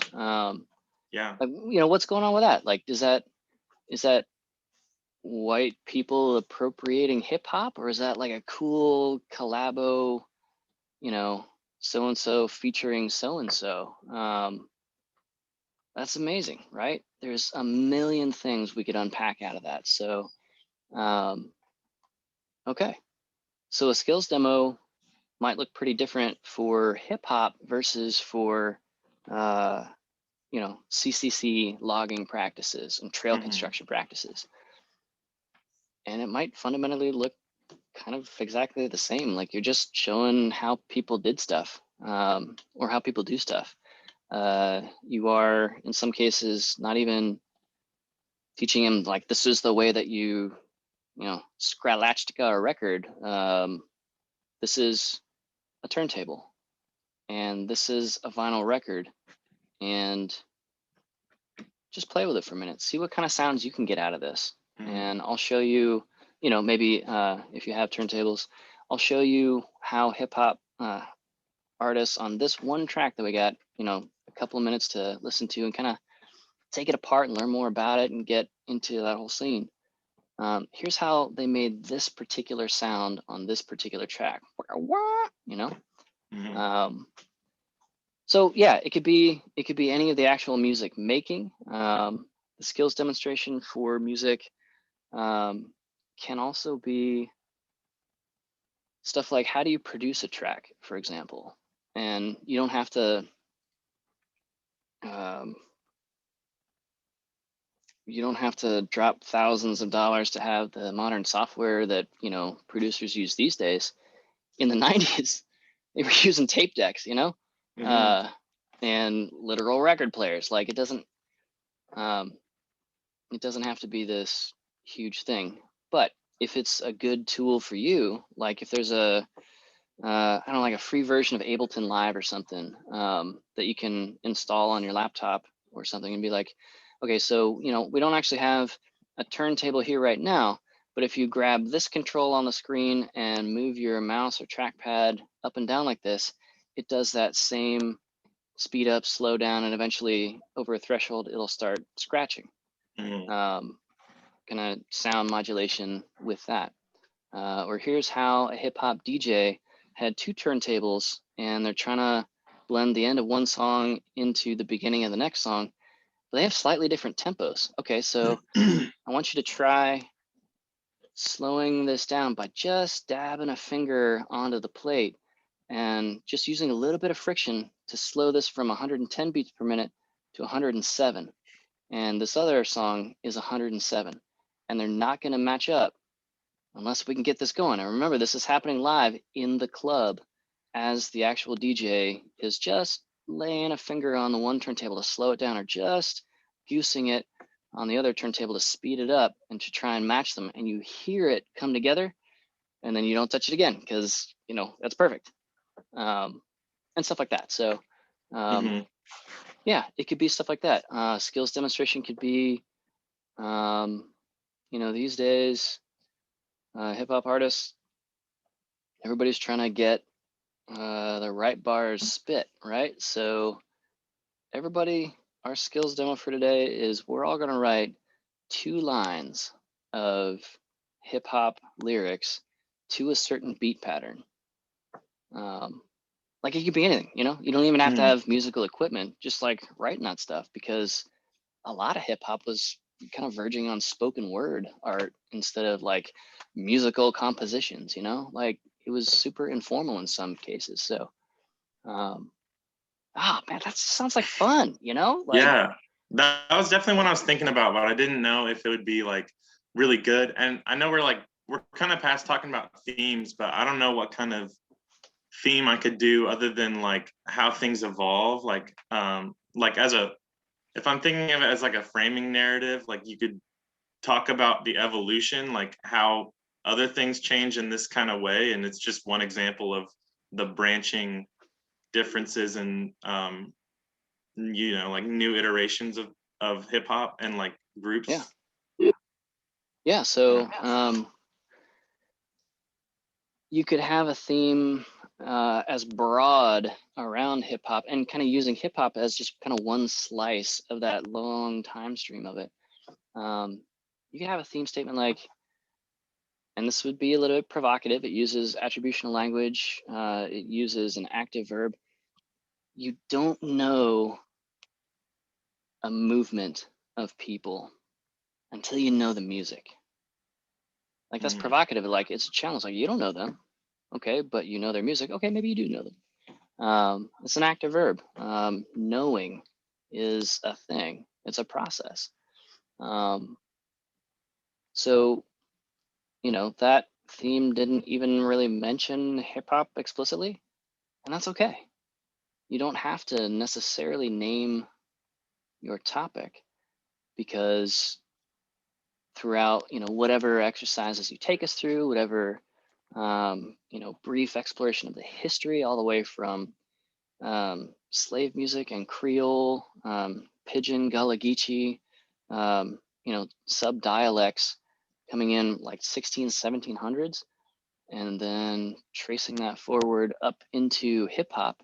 Yeah. Like, you know, what's going on with that? Like, is that white people appropriating hip hop, or is that like a cool collabo, you know, so and so featuring so and so? That's amazing, right? There's a million things we could unpack out of that. So, okay. So a skills demo might look pretty different for hip hop versus for, you know, CCC logging practices and trail Mhm. construction practices. And it might fundamentally look kind of exactly the same. Like you're just showing how people did stuff, or how people do stuff. You are, in some cases, not even teaching them like this is the way that you know, scratch a record. This is a turntable, and this is a vinyl record, and just play with it for a minute. See what kind of sounds you can get out of this, Mhm. and I'll show you. You know, maybe if you have turntables, I'll show you how hip hop artists on this one track that we got, you know, a couple of minutes to listen to and kind of take it apart and learn more about it and get into that whole scene. Here's how they made this particular sound on this particular track, you know? Mhm. So yeah, it could be any of the actual music making. The skills demonstration for music can also be stuff like how do you produce a track, for example, and you don't have to drop thousands of dollars to have the modern software that, you know, producers use these days. In the 90s, they were using tape decks, you know, Mhm. and literal record players. Like it doesn't have to be this huge thing. But if it's a good tool for you, like if there's a I don't know, like a free version of Ableton Live or something that you can install on your laptop or something and be like, okay, so, you know, we don't actually have a turntable here right now, but if you grab this control on the screen and move your mouse or trackpad up and down like this, it does that same speed up, slow down, and eventually over a threshold, it'll start scratching. Mhm. Kind of sound modulation with that. Or here's how a hip hop DJ had two turntables and they're trying to blend the end of one song into the beginning of the next song, but they have slightly different tempos. Okay, so I want you to try slowing this down by just dabbing a finger onto the plate and just using a little bit of friction to slow this from 110 beats per minute to 107. And this other song is 107. And they're not going to match up unless we can get this going. And remember, this is happening live in the club as the actual DJ is just laying a finger on the one turntable to slow it down or just goosing it on the other turntable to speed it up and to try and match them. And you hear it come together and then you don't touch it again because, you know, that's perfect. And stuff like that. So, Mhm. yeah, it could be stuff like that. Skills demonstration could be, you know, these days, hip hop artists, everybody's trying to get the right bars spit, right? So everybody, our skills demo for today is we're all going to write 2 lines of hip hop lyrics to a certain beat pattern. Like it could be anything, you know, you don't even have to have musical equipment, just like writing that stuff, because a lot of hip hop was kind of verging on spoken word art instead of like musical compositions, you know, like it was super informal in some cases. So, man, that sounds like fun, you know, like, Yeah, that was definitely what I was thinking about, but I didn't know if it would be like really good. And I know we're kind of past talking about themes, but I don't know what kind of theme I could do other than like how things evolve. Like as a, if I'm thinking of it as like a framing narrative, like you could talk about the evolution, like how other things change in this kind of way, and it's just one example of the branching differences and like new iterations of hip hop and like groups. yeah. So, you could have a theme as broad around hip hop and kind of using hip hop as just kind of one slice of that long time stream of it. You could have a theme statement like, and this would be a little bit provocative, it uses attributional language, it uses an active verb. You don't know a movement of people until you know the music. Like that's provocative, like it's a challenge, like you don't know them, okay, but you know their music, okay, maybe you do know them. It's an active verb. Knowing is a thing, it's a process. So, you know, that theme didn't even really mention hip hop explicitly, and that's okay. You don't have to necessarily name your topic, because throughout, you know, whatever exercises you take us through, whatever, you know, brief exploration of the history, all the way from slave music and Creole, Pidgin, Gullah Geechee, you know, sub dialects coming in like 1700s, and then tracing that forward up into hip hop.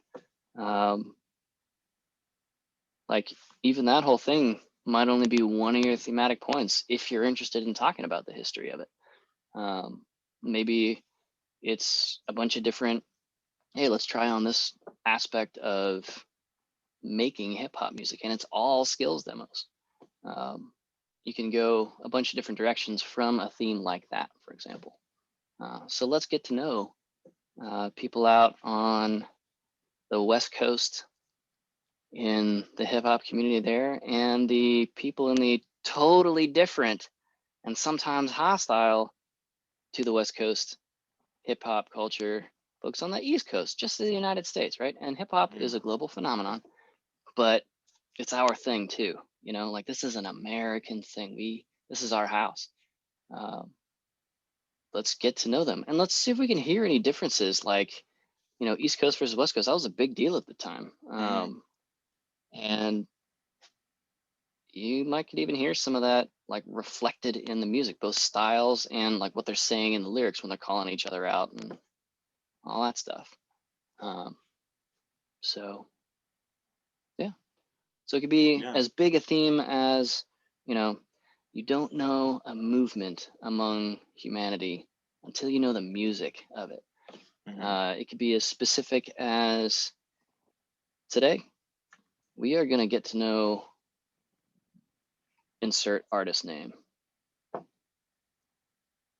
Like even that whole thing might only be one of your thematic points if you're interested in talking about the history of it. Maybe it's a bunch of different, hey, let's try on this aspect of making hip hop music, and it's all skills demos. You can go a bunch of different directions from a theme like that, for example. So let's get to know people out on the West Coast in the hip hop community there, and the people in the totally different and sometimes hostile to the West Coast hip hop culture folks on the East Coast, just the United States, right? And hip hop is a global phenomenon, but it's our thing too. You know, like this is an American thing. This is our house. Let's get to know them, and let's see if we can hear any differences. Like, you know, East Coast versus West Coast, that was a big deal at the time. And you might could even hear some of that like reflected in the music, both styles and like what they're saying in the lyrics when they're calling each other out and all that stuff. So yeah, so it could be as big a theme as, you know, you don't know a movement among humanity until you know the music of it. It could be as specific as today, we are going to get to know insert artist name,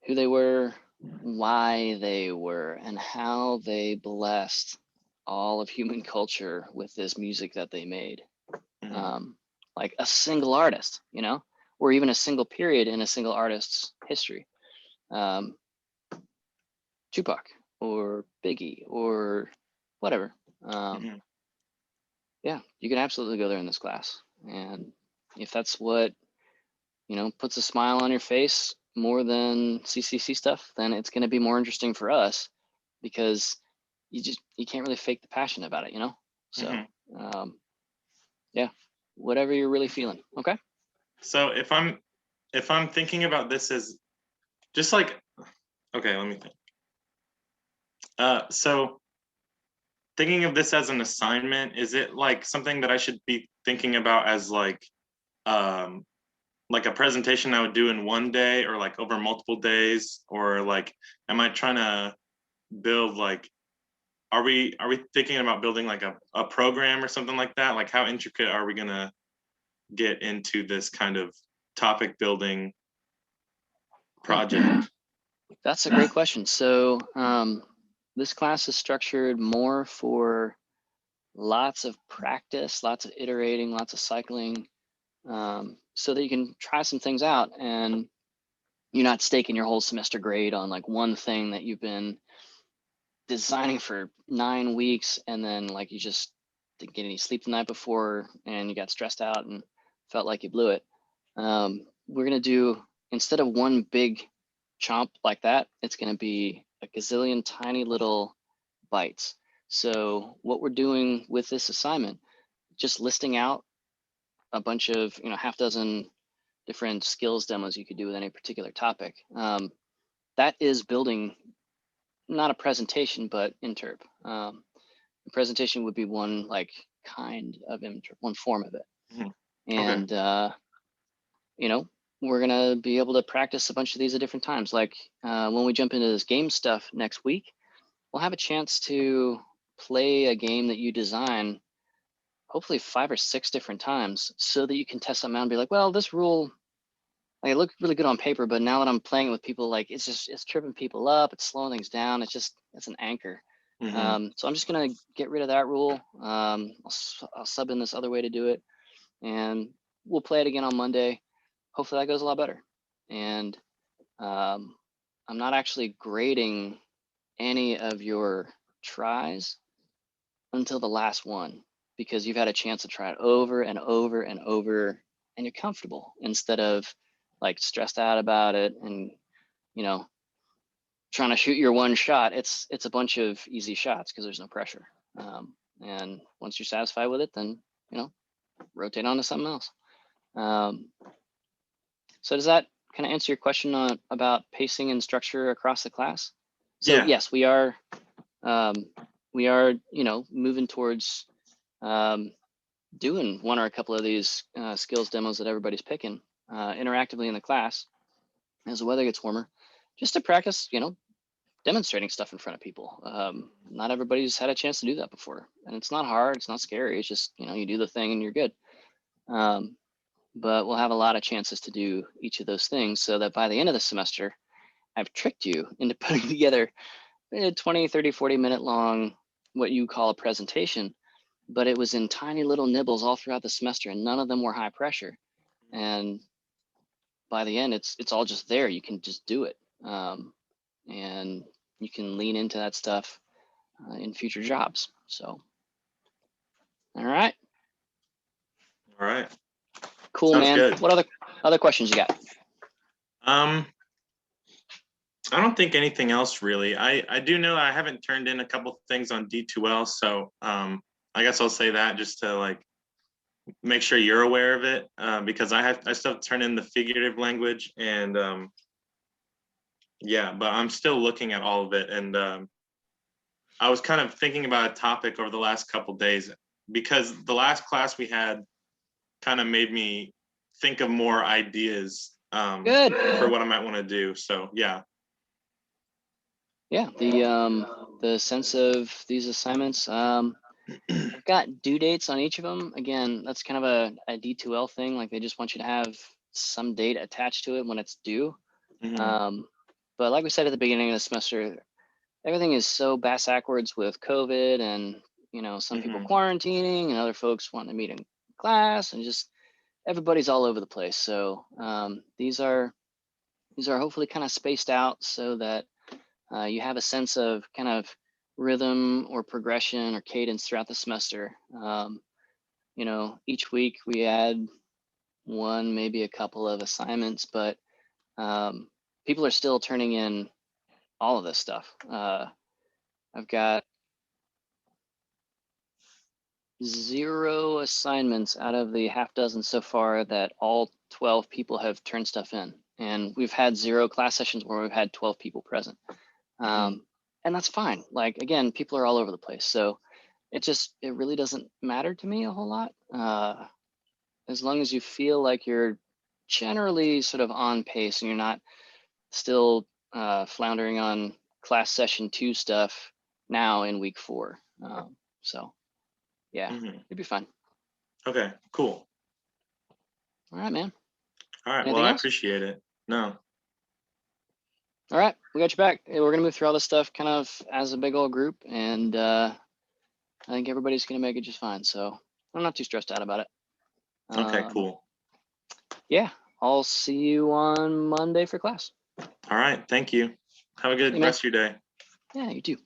who they were, why they were, and how they blessed all of human culture with this music that they made. Like a single artist, you know, or even a single period in a single artist's history. Tupac or Biggie or whatever. Yeah, you can absolutely go there in this class. And if that's what, you know, puts a smile on your face more than CCC stuff, then it's going to be more interesting for us, because you can't really fake the passion about it, you know? So, yeah, whatever you're really feeling. Okay. So if I'm thinking about this as just like, okay, let me think. So thinking of this as an assignment, is it like something that I should be thinking about as like like a presentation I would do in one day or like over multiple days, or like am I trying to build like, are we thinking about building like a program or something like that? Like how intricate are we gonna get into this kind of topic building project? That's a great question. So this class is structured more for lots of practice, lots of iterating, lots of cycling, so that you can try some things out and you're not staking your whole semester grade on like one thing that you've been designing for 9 weeks, and then like you just didn't get any sleep the night before and you got stressed out and felt like you blew it. We're gonna do, instead of one big chomp like that, it's gonna be a gazillion tiny little bites. So what we're doing with this assignment, just listing out a bunch of, half dozen different skills demos you could do with any particular topic. That is building not a presentation, but interp. The presentation would be one like kind of interp, one form of it. Mhm. And we're gonna be able to practice a bunch of these at different times. Like when we jump into this game stuff next week, we'll have a chance to play a game that you design hopefully 5 or 6 different times, so that you can test something out and be like, well, this rule, like, it looked really good on paper, but now that I'm playing it with people, like it's tripping people up, it's slowing things down, it's an anchor. Mhm. So I'm just gonna get rid of that rule. I'll sub in this other way to do it, and we'll play it again on Monday. Hopefully that goes a lot better. And I'm not actually grading any of your tries until the last one, because you've had a chance to try it over and over and over, and you're comfortable, instead of like stressed out about it and trying to shoot your one shot. It's a bunch of easy shots because there's no pressure. And once you're satisfied with it, then rotate on to something else. So does that kind of answer your question about pacing and structure across the class? So Yeah. yes, we are moving towards doing one or a couple of these skills demos that everybody's picking interactively in the class as the weather gets warmer, just to practice, demonstrating stuff in front of people. Not everybody's had a chance to do that before, and it's not hard, it's not scary. It's just, you do the thing and you're good. But we'll have a lot of chances to do each of those things, so that by the end of the semester, I've tricked you into putting together a 20, 30, 40 minute long, what you call a presentation, but it was in tiny little nibbles all throughout the semester, and none of them were high pressure. And by the end, it's all just there. You can just do it. And you can lean into that stuff in future jobs. So, all right. All right. Cool, Sounds man. good. What other questions you got? I don't think anything else really. I do know I haven't turned in a couple things on D2L, so I guess I'll say that just to like make sure you're aware of it, because I still have to turn in the figurative language, and yeah, but I'm still looking at all of it. And I was kind of thinking about a topic over the last couple days, because the last class we had kind of made me think of more ideas Good. for what I might want to do. So yeah. Yeah, the sense of these assignments. I've got due dates on each of them. Again, that's kind of a D2L thing. Like, they just want you to have some date attached to it when it's due. Mhm. But like we said at the beginning of the semester, everything is so bass backwards with COVID, and some people Mhm. quarantining and other folks wanting to meet in class, and just everybody's all over the place. So these are hopefully kind of spaced out, so that you have a sense of kind of rhythm or progression or cadence throughout the semester. Each week we add one, maybe a couple of assignments, but people are still turning in all of this stuff. I've got 0 assignments out of the half dozen so far that all 12 people have turned stuff in. And we've had 0 class sessions where we've had 12 people present. And that's fine. Like, again, people are all over the place. So it really doesn't matter to me a whole lot. As long as you feel like you're generally sort of on pace and you're not still floundering on class session 2 stuff now in week 4. So yeah, Mhm. it'd be fun. Okay, cool. All right, man. All right. Anything Well, I else? appreciate it. No. All right, we got you back. We're gonna move through all this stuff kind of as a big old group, and I think everybody's gonna make it just fine. So I'm not too stressed out about it. Okay, cool. Yeah, I'll see you on Monday for class. All right. Thank you. Have a good Hey, man. rest of your day. Yeah, you too.